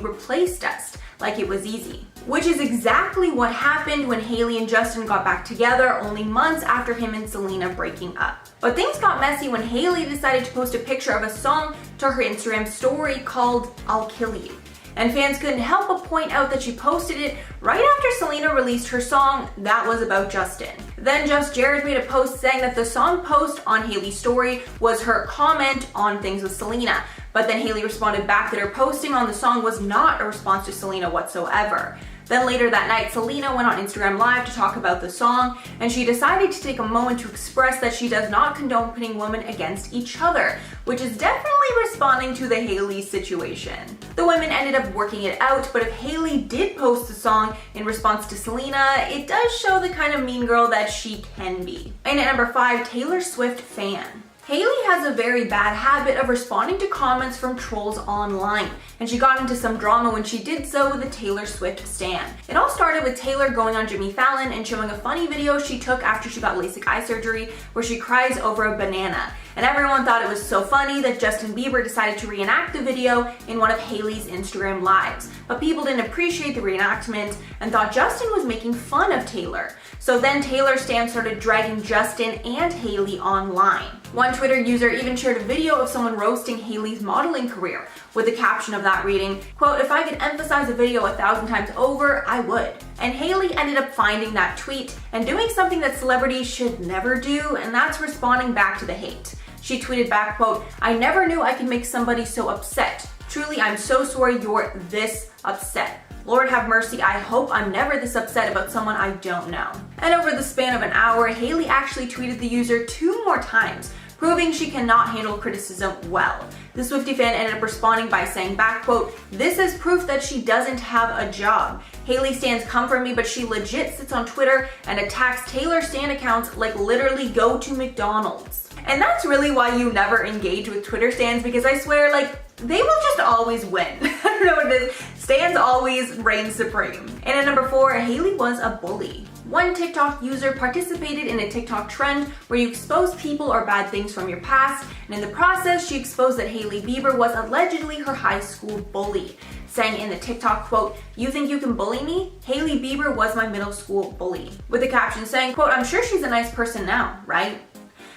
replaced us like it was easy. Which is exactly what happened when Hailey and Justin got back together only months after him and Selena breaking up. But things got messy when Hailey decided to post a picture of a song to her Instagram story called I'll Kill You. And fans couldn't help but point out that she posted it right after Selena released her song that was about Justin. Then Just Jared made a post saying that the song post on Hailey's story was her comment on things with Selena. But then Hailey responded back that her posting on the song was not a response to Selena whatsoever. Then later that night, Selena went on Instagram Live to talk about the song, and she decided to take a moment to express that she does not condone pitting women against each other, which is definitely responding to the Hailey situation. The women ended up working it out, but if Hailey did post the song in response to Selena, it does show the kind of mean girl that she can be. And at number 5, Taylor Swift fan. Hailey has a very bad habit of responding to comments from trolls online, and she got into some drama when she did so with a Taylor Swift stan. It all started with Taylor going on Jimmy Fallon and showing a funny video she took after she got LASIK eye surgery where she cries over a banana. And everyone thought it was so funny that Justin Bieber decided to reenact the video in one of Hailey's Instagram lives. But people didn't appreciate the reenactment and thought Justin was making fun of Taylor. So then Taylor stans started dragging Justin and Hailey online. One Twitter user even shared a video of someone roasting Hailey's modeling career, with the caption of that reading, quote, "If I could emphasize a video 1,000 times over, I would." And Hailey ended up finding that tweet and doing something that celebrities should never do, and that's responding back to the hate. She tweeted back, quote, "I never knew I could make somebody so upset. Truly, I'm so sorry you're this upset. Lord have mercy, I hope I'm never this upset about someone I don't know." And over the span of an hour, Hailey actually tweeted the user 2 more times, proving she cannot handle criticism well. The Swiftie fan ended up responding by saying back, quote, "This is proof that she doesn't have a job. Hailey stans come for me, but she legit sits on Twitter and attacks Taylor stan accounts like literally go to McDonald's." And that's really why you never engage with Twitter stans, because I swear, like, they will just always win. I don't know what it is. Stans always reign supreme. And at number 4, Hailey was a bully. One TikTok user participated in a TikTok trend where you expose people or bad things from your past, and in the process, she exposed that Hailey Bieber was allegedly her high school bully, saying in the TikTok, quote, "You think you can bully me? Hailey Bieber was my middle school bully." With the caption saying, quote, "I'm sure she's a nice person now, right?"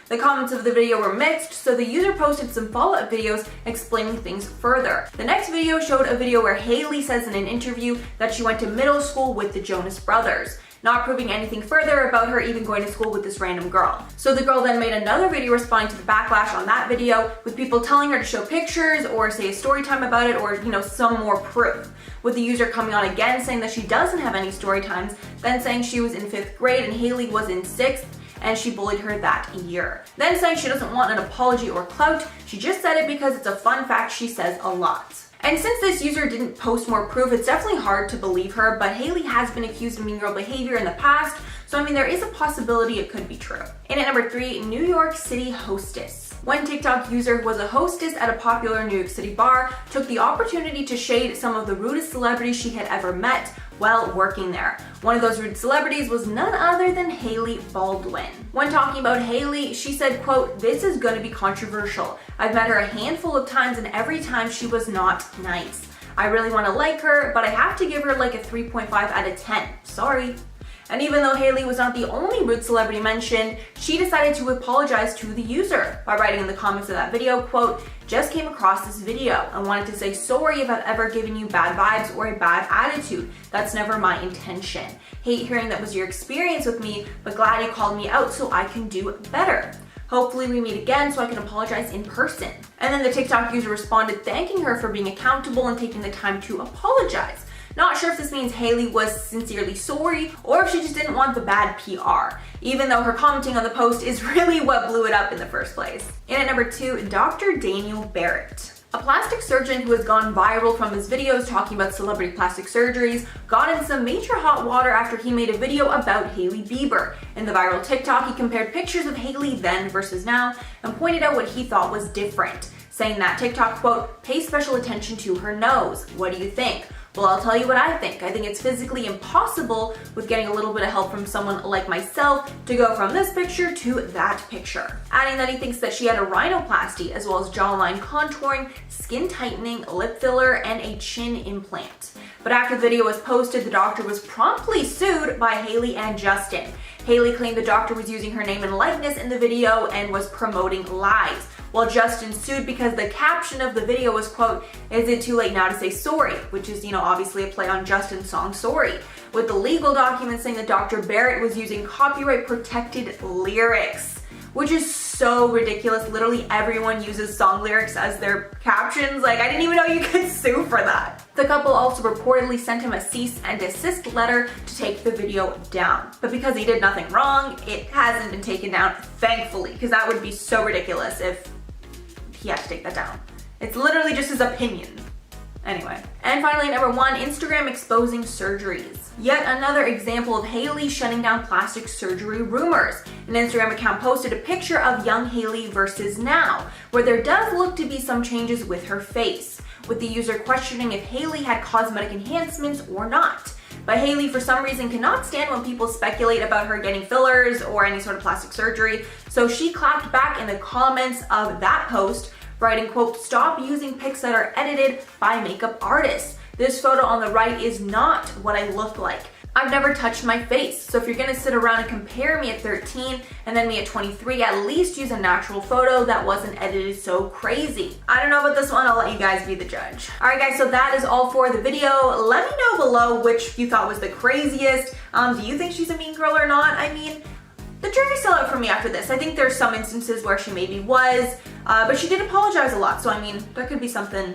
The comments of the video were mixed, so the user posted some follow-up videos explaining things further. The next video showed a video where Hailey says in an interview that she went to middle school with the Jonas Brothers, not proving anything further about her even going to school with this random girl. So the girl then made another video responding to the backlash on that video, with people telling her to show pictures or say a story time about it, or, some more proof. With the user coming on again saying that she doesn't have any story times, then saying she was in 5th grade and Hailey was in 6th, and she bullied her that year. Then saying she doesn't want an apology or clout, she just said it because it's a fun fact she says a lot. And since this user didn't post more proof, it's definitely hard to believe her, but Hailey has been accused of mean girl behavior in the past, so I mean there is a possibility it could be true. And at number 3, New York City hostess. One TikTok user who was a hostess at a popular New York City bar took the opportunity to shade some of the rudest celebrities she had ever met while working there. One of those rude celebrities was none other than Hailey Baldwin. When talking about Hailey, she said, quote, "This is gonna be controversial. I've met her a handful of times and every time she was not nice. I really wanna like her, but I have to give her like a 3.5 out of 10. Sorry." And even though Hailey was not the only rude celebrity mentioned, she decided to apologize to the user by writing in the comments of that video, quote, "Just came across this video and wanted to say sorry if I've ever given you bad vibes or a bad attitude. That's never my intention. Hate hearing that was your experience with me, but glad you called me out so I can do better. Hopefully we meet again so I can apologize in person." And then the TikTok user responded thanking her for being accountable and taking the time to apologize. Not sure if this means Hailey was sincerely sorry or if she just didn't want the bad PR, even though her commenting on the post is really what blew it up in the first place. And at number 2, Dr. Daniel Barrett. A plastic surgeon who has gone viral from his videos talking about celebrity plastic surgeries got in some major hot water after he made a video about Hailey Bieber. In the viral TikTok, he compared pictures of Hailey then versus now and pointed out what he thought was different, saying that TikTok, quote, "Pay special attention to her nose. What do you think? Well, I'll tell you what I think. I think it's physically impossible with getting a little bit of help from someone like myself to go from this picture to that picture." Adding that he thinks that she had a rhinoplasty as well as jawline contouring, skin tightening, lip filler, and a chin implant. But after the video was posted, the doctor was promptly sued by Hailey and Justin. Hailey claimed the doctor was using her name and likeness in the video and was promoting lies, while Justin sued because the caption of the video was, quote, "Is it too late now to say sorry?" Which is, obviously a play on Justin's song Sorry, with the legal documents saying that Dr. Barrett was using copyright protected lyrics, which is so ridiculous. Literally everyone uses song lyrics as their captions. Like, I didn't even know you could sue for that. The couple also reportedly sent him a cease and desist letter to take the video down. But because he did nothing wrong, it hasn't been taken down, thankfully, because that would be so ridiculous if he had to take that down. It's literally just his opinion. Anyway. And finally, number 1, Instagram exposing surgeries. Yet another example of Hailey shutting down plastic surgery rumors. An Instagram account posted a picture of young Hailey versus now, where there does look to be some changes with her face, with the user questioning if Hailey had cosmetic enhancements or not. But Hailey, for some reason, cannot stand when people speculate about her getting fillers or any sort of plastic surgery, so she clapped back in the comments of that post, writing, quote, "Stop using pics that are edited by makeup artists. This photo on the right is not what I look like. I've never touched my face, so if you're gonna sit around and compare me at 13 and then me at 23, at least use a natural photo that wasn't edited so crazy. I don't know about this one, I'll let you guys be the judge. Alright guys, so that is all for the video. Let me know below which you thought was the craziest. Do you think she's a mean girl or not? I mean, the jury's still out for me after this. I think there's some instances where she maybe was, but she did apologize a lot, so I mean, there could be something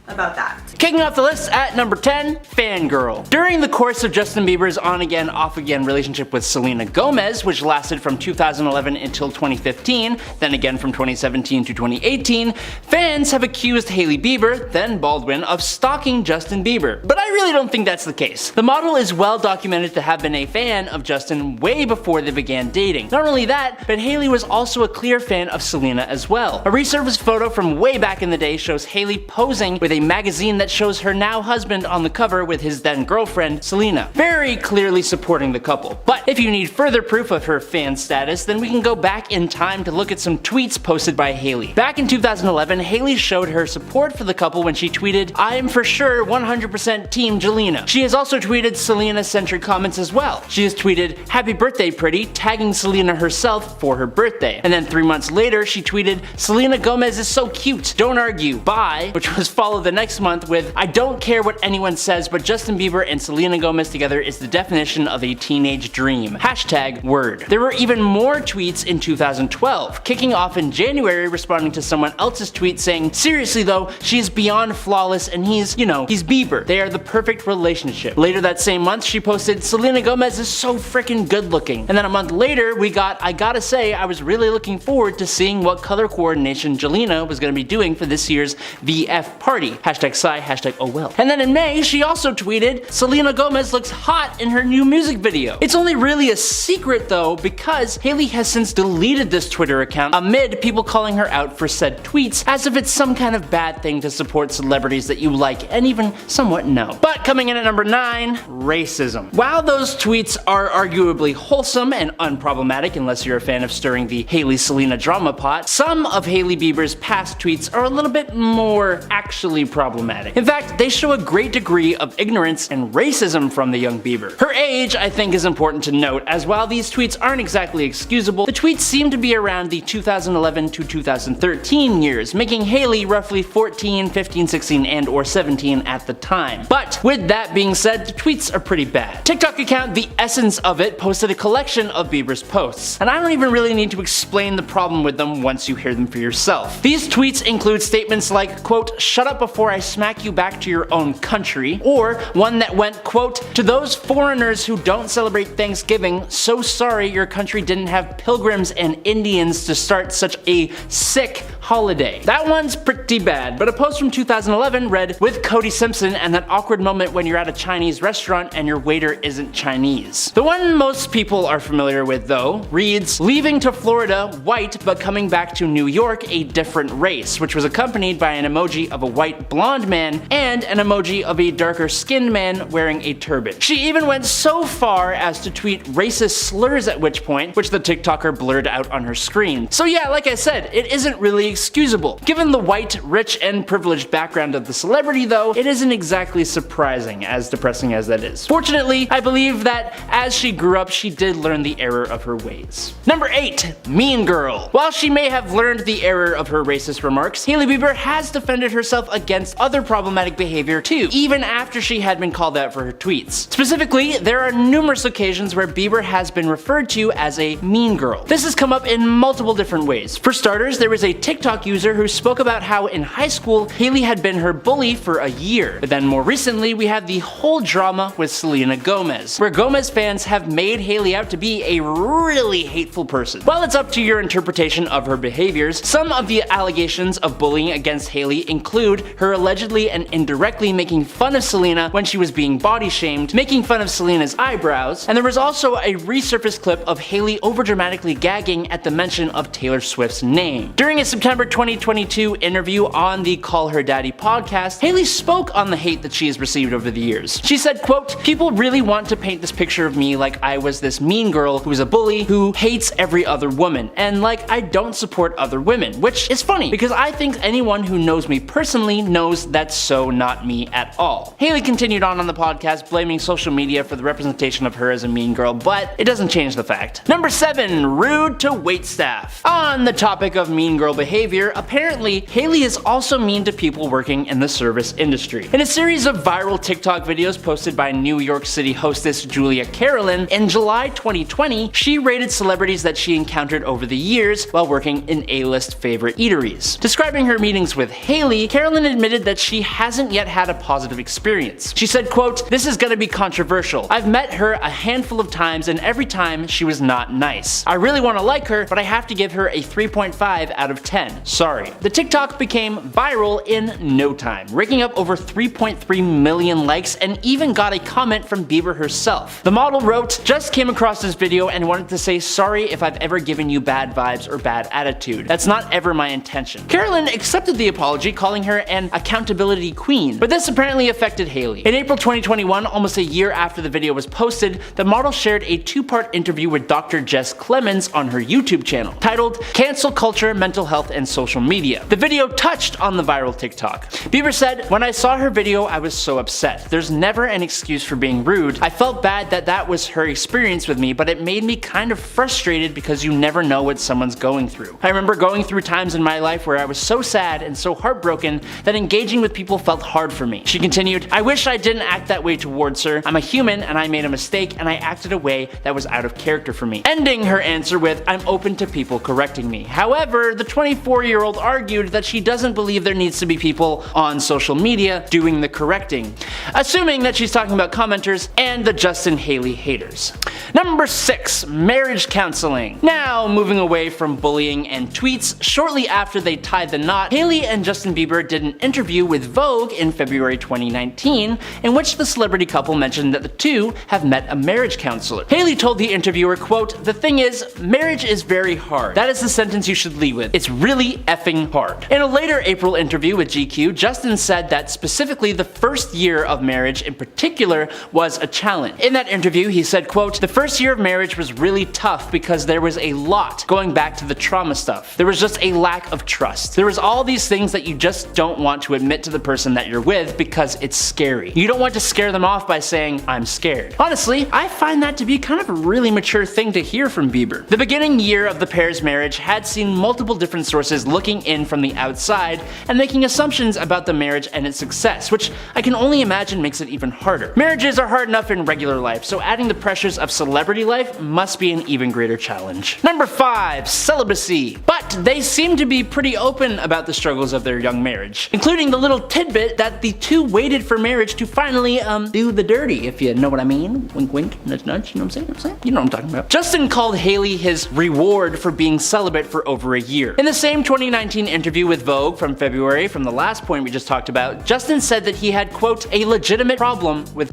about that. Kicking off the list at number 10, Fangirl. During the course of Justin Bieber's on-again, off-again relationship with Selena Gomez, which lasted from 2011 until 2015, then again from 2017 to 2018, fans have accused Hailey Bieber, then Baldwin, of stalking Justin Bieber. But I really don't think that's the case. The model is well documented to have been a fan of Justin way before they began dating. Not only that, but Hailey was also a clear fan of Selena as well. A resurfaced photo from way back in the day shows Hailey posing with a magazine that shows her now husband on the cover with his then girlfriend, Selena. Very clearly supporting the couple. But if you need further proof of her fan status, then we can go back in time to look at some tweets posted by Hailey. Back in 2011, Hailey showed her support for the couple when she tweeted, "I am for sure 100% Team Jelena." She has also tweeted Selena-centric comments as well. She has tweeted, "Happy birthday, pretty," tagging Selena herself for her birthday. And then 3 months later, she tweeted, "Selena Gomez is so cute, don't argue, bye," which was followed the next month with, "I don't care what anyone says, but Justin Bieber and Selena Gomez together is the definition of a teenage dream. Hashtag word." There were even more tweets in 2012, kicking off in January responding to someone else's tweet saying, "Seriously though, she's beyond flawless and he's Bieber. They are the perfect relationship." Later that same month, she posted, "Selena Gomez is so freaking good looking." And then a month later, we got, "I gotta say, I was really looking forward to seeing what color coordination Jelena was gonna be doing for this year's VF party. Hashtag sigh, hashtag oh well." And then in May, she also tweeted, "Selena Gomez looks hot in her new music video." It's only really a secret though, because Hailey has since deleted this Twitter account amid people calling her out for said tweets, as if it's some kind of bad thing to support celebrities that you like and even somewhat know. But coming in at number 9, racism. While those tweets are arguably wholesome and unproblematic unless you're a fan of stirring the Hailey-Selena drama pot, some of Hailey Bieber's past tweets are a little bit more actually problematic. In fact, they show a great degree of ignorance and racism from the young Bieber. Her age, I think, is important to note, as while these tweets aren't exactly excusable, the tweets seem to be around the 2011 to 2013 years, making Hailey roughly 14, 15, 16, and or 17 at the time. But with that being said, the tweets are pretty bad. TikTok account The Essence of It posted a collection of Bieber's posts, and I don't even really need to explain the problem with them once you hear them for yourself. These tweets include statements like, quote, "Shut up before I smack you back to your own country," or one that went, quote, "To those foreigners who don't celebrate Thanksgiving, so sorry your country didn't have pilgrims and Indians to start such a sick holiday." That one's pretty bad, but a post from 2011 read, "With Cody Simpson and that awkward moment when you're at a Chinese restaurant and your waiter isn't Chinese." The one most people are familiar with though reads, "Leaving to Florida, white, but coming back to New York, a different race," which was accompanied by an emoji of a white blonde man and an emoji of a darker skinned man wearing a turban. She even went so far as to tweet racist slurs at which point, which the TikToker blurred out on her screen. So yeah, like I said, it isn't really excusable. Given the white, rich, and privileged background of the celebrity though, it isn't exactly surprising, as depressing as that is. Fortunately, I believe that as she grew up, she did learn the error of her ways. Number 8, Mean Girl. While she may have learned the error of her racist remarks, Hailey Bieber has defended herself against other problematic behavior too, even after she had been called out for her tweets. Specifically, there are numerous occasions where Bieber has been referred to as a mean girl. This has come up in multiple different ways. For starters, there was a TikTok user who spoke about how in high school, Hailey had been her bully for a year. But then more recently, we have the whole drama with Selena Gomez, where Gomez fans have made Hailey out to be a really hateful person. While it's up to your interpretation of her behaviors, some of the allegations of bullying against Hailey include her allegedly and indirectly making fun of Selena when she was being body shamed, making fun of Selena's eyebrows, and there was also a resurfaced clip of Hailey overdramatically gagging at the mention of Taylor Swift's name. During a September 2022 interview on the Call Her Daddy podcast, Hailey spoke on the hate that she has received over the years. She said, quote, "People really want to paint this picture of me like I was this mean girl who is a bully who hates every other woman, and like I don't support other women," which is funny because I think anyone who knows me personally knows that's so not me at all. Hailey continued on the podcast blaming social media for the representation of her as a mean girl, but it doesn't change the fact. Number 7. Rude to waitstaff. On the topic of mean girl behavior, apparently Hailey is also mean to people working in the service industry. In a series of viral TikTok videos posted by New York City hostess Julia Carolyn, in July 2020, she rated celebrities that she encountered over the years while working in A-list favorite eateries. Describing her meetings with Hailey, Carolyn admitted that she hasn't yet had a positive experience. She said, quote, "This is gonna be controversial. I've met her a handful of times and every time she was not nice. I really want to like her, but I have to give her a 3.5 out of 10. Sorry." The TikTok became viral in no time, raking up over 3.3 million likes and even got a comment from Bieber herself. The model wrote, "Just came across this video and wanted to say sorry if I've ever given you bad vibes or bad attitude. That's not ever my intention." Carolyn accepted the apology, calling her an accountability queen, but this apparently affected Hailey. In April 2021, almost a year after the video was posted, the model shared a 2-part interview with Dr. Jess Clemens on her YouTube channel, titled "Cancel Culture, Mental Health, and Social Media." The video touched on the viral TikTok. Bieber said, "When I saw her video, I was so upset. There's never an excuse for being rude. I felt bad that that was her experience with me, but it made me kind of frustrated because you never know what someone's going through. I remember going through times in my life where I was so sad and so heartbroken that engaging with people felt hard for me." She continued, "I wish I didn't act that way towards her. I'm a human and I made a mistake and I acted a way that was out of character for me." Ending her answer with, "I'm open to people correcting me." However, the 24-year-old argued that she doesn't believe there needs to be people on social media doing the correcting, assuming that she's talking about commenters and the Justin Hailey haters. Number 6. Marriage counseling. Now, moving away from bullying and tweets, shortly after they tied the knot, Hailey and Justin Bieber did an interview with Vogue in February 2019, in which the celebrity couple mentioned that the two have met a marriage counselor. Hailey told the interviewer, quote, "The thing is, marriage is very hard. That is the sentence you should leave with. It's really effing hard." In a later April interview with GQ, Justin said that specifically the first year of marriage in particular was a challenge. In that interview, he said, quote, "The first year of marriage was really tough because there was a lot going back to the trauma stuff. There was just a lack of trust. There was all these things that you just don't want to admit to the person that you're with because it's scary. You don't want to scare them off by saying, 'I'm scared.'" Honestly, I find that to be kind of a really mature thing to hear from Bieber. The beginning year of the pair's marriage had seen multiple different sources looking in from the outside and making assumptions about the marriage and its success, which I can only imagine makes it even harder. Marriages are hard enough in regular life, so adding the pressures of celebrity life must be an even greater challenge. Number 5. Celibacy. But they seem to be pretty open about the struggles of their young marriage, including the little tidbit that the two waited for marriage to finally, do the dirty, if you know what I mean. Wink wink, nudge nudge, you know what I'm saying? You know what I'm talking about. Justin called Hailey his reward for being celibate for over a year. In the same 2019 interview with Vogue from February, from the last point we just talked about, Justin said that he had, quote, "a legitimate problem with,"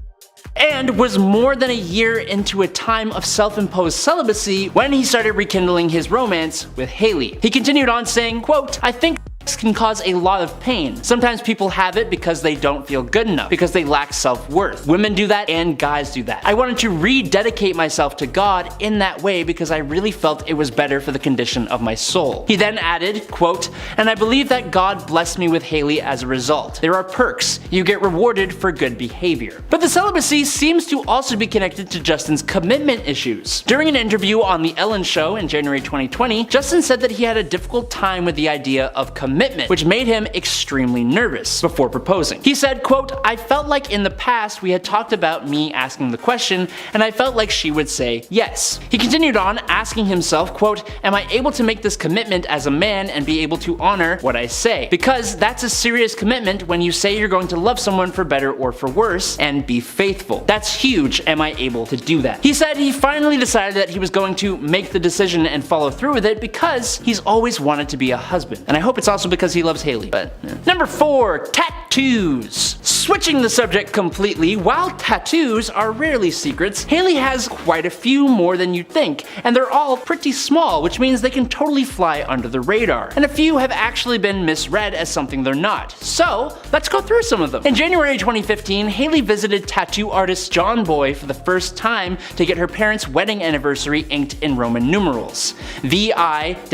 and was more than a year into a time of self-imposed celibacy when he started rekindling his romance with Hailey. He continued on saying, quote, "I think can cause a lot of pain. Sometimes people have it because they don't feel good enough, because they lack self-worth. Women do that and guys do that. I wanted to rededicate myself to God in that way because I really felt it was better for the condition of my soul." He then added, quote, "And I believe that God blessed me with Hailey as a result. There are perks. You get rewarded for good behavior." But the celibacy seems to also be connected to Justin's commitment issues. During an interview on The Ellen Show in January 2020, Justin said that he had a difficult time with the idea of commitment, which made him extremely nervous before proposing. He said, quote, "I felt like in the past we had talked about me asking the question, and I felt like she would say yes." He continued on asking himself, quote, "Am I able to make this commitment as a man and be able to honor what I say? Because that's a serious commitment when you say you're going to love someone for better or for worse and be faithful. That's huge. Am I able to do that?" He said he finally decided that he was going to make the decision and follow through with it because he's always wanted to be a husband. And I hope it's also because he loves Hailey, but yeah. Number 4. Tattoos. Switching the subject completely, while tattoos are rarely secrets, Hailey has quite a few more than you'd think, and they're all pretty small, which means they can totally fly under the radar. And a few have actually been misread as something they're not. So, let's go through some of them. In January 2015, Hailey visited tattoo artist John Boy for the first time to get her parents' wedding anniversary inked in Roman numerals. VI-X-XC.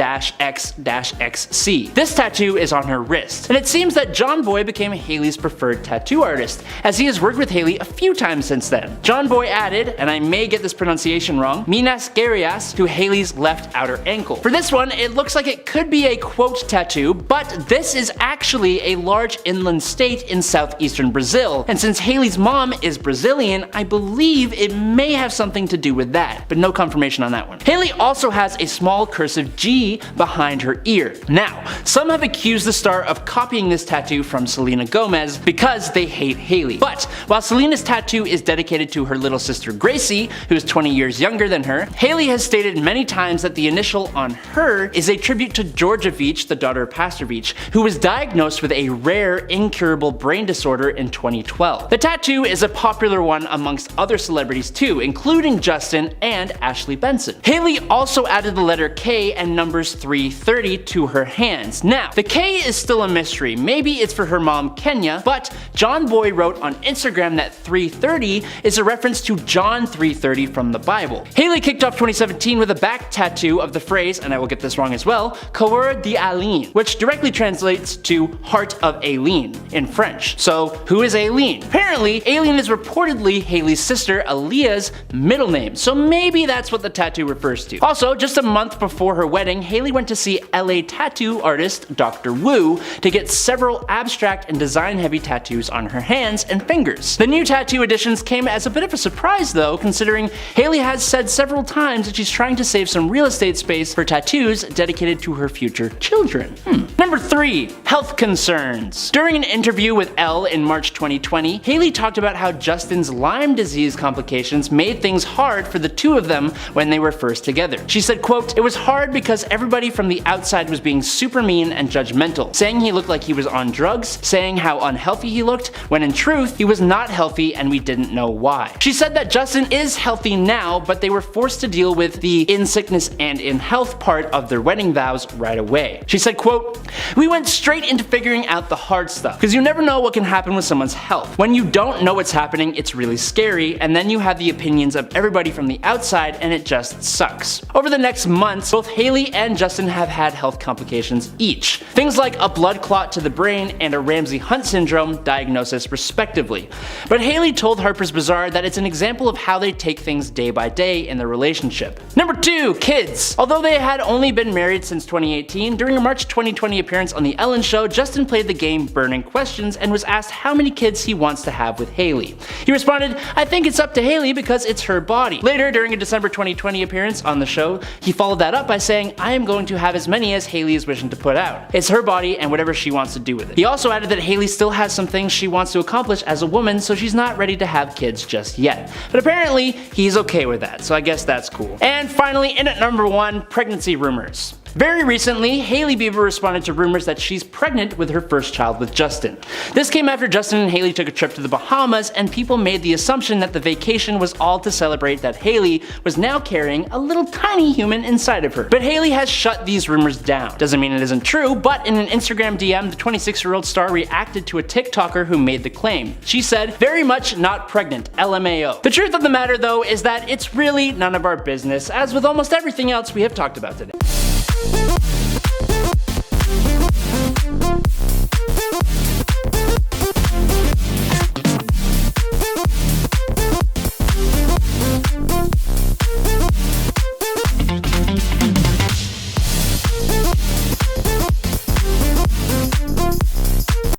This tattoo is on her wrist, and it seems that John Boy became Hailey's preferred tattoo artist, as he has worked with Hailey a few times since then. John Boy added, and I may get this pronunciation wrong, Minas Gerias to Hailey's left outer ankle. For this one, it looks like it could be a quote tattoo, but this is actually a large inland state in southeastern Brazil, and since Hailey's mom is Brazilian, I believe it may have something to do with that, but no confirmation on that one. Hailey also has a small cursive G behind her ear. Now, some have accused the star of copying this tattoo from Selena Gomez because they hate Hailey. But while Selena's tattoo is dedicated to her little sister Gracie, who is 20 years younger than her, Hailey has stated many times that the initial on her is a tribute to Georgia Veach, the daughter of Pastor Veach, who was diagnosed with a rare, incurable brain disorder in 2012. The tattoo is a popular one amongst other celebrities too, including Justin and Ashley Benson. Hailey also added the letter K and numbers 330 to her hands. Now, the K is still a mystery. Maybe it's for her mom Kenya, but John Boy wrote on Instagram that 330 is a reference to John 3:30 from the Bible. Hailey kicked off 2017 with a back tattoo of the phrase, and I will get this wrong as well, Cœur d'Aileen, which directly translates to Heart of Aileen in French. So who is Aileen? Apparently, Aileen is reportedly Hailey's sister Aaliyah's middle name, so maybe that's what the tattoo refers to. Also, just a month before her wedding, Hailey went to see LA tattoo artist Dr. Wu to get several abstract and design-heavy tattoos on her hands and fingers. The new tattoo additions came as a bit of a surprise though, considering Hailey has said several times that she's trying to save some real estate space for tattoos dedicated to her future children. Number 3. Health concerns. During an interview with Elle in March 2020, Hailey talked about how Justin's Lyme disease complications made things hard for the two of them when they were first together. She said, quote, "It was hard because everybody from the outside was being super mean and judgmental, saying he looked like he was on drugs, saying how unhealthy he looked, when in truth, he was not healthy and we didn't know why." She said that Justin is healthy now, but they were forced to deal with the in sickness and in health part of their wedding vows right away. She said, quote, "We went straight into figuring out the hard stuff, because you never know what can happen with someone's health. When you don't know what's happening, it's really scary, and then you have the opinions of everybody from the outside and it just sucks." Over the next months, both Hailey and Justin have had health complications each. Things like a blood clot to the brain and a Ramsay-Hunt syndrome diagnosis respectively. But Hailey told Harper's Bazaar that it's an example of how they take things day by day in their relationship. Number 2. Kids. Although they had only been married since 2018, during a March 2020 appearance on The Ellen Show, Justin played the game Burning Questions and was asked how many kids he wants to have with Hailey. He responded, "I think it's up to Hailey because it's her body." Later, during a December 2020 appearance on the show, he followed that up by saying, "I am going to have as many as Hailey is wishing to put out. It's her body and whatever she wants to do with it." He also added that Hailey still has some things she wants to accomplish as a woman, so she's not ready to have kids just yet. But apparently, he's okay with that, so I guess that's cool. And finally, in at number 1, pregnancy rumors. Very recently, Hailey Bieber responded to rumors that she's pregnant with her first child with Justin. This came after Justin and Hailey took a trip to the Bahamas, and people made the assumption that the vacation was all to celebrate that Hailey was now carrying a little tiny human inside of her. But Hailey has shut these rumors down. Doesn't mean it isn't true, but in an Instagram DM, the 26-year-old star reacted to a TikToker who made the claim. She said, "Very much not pregnant, LMAO." The truth of the matter though is that it's really none of our business, as with almost everything else we have talked about today.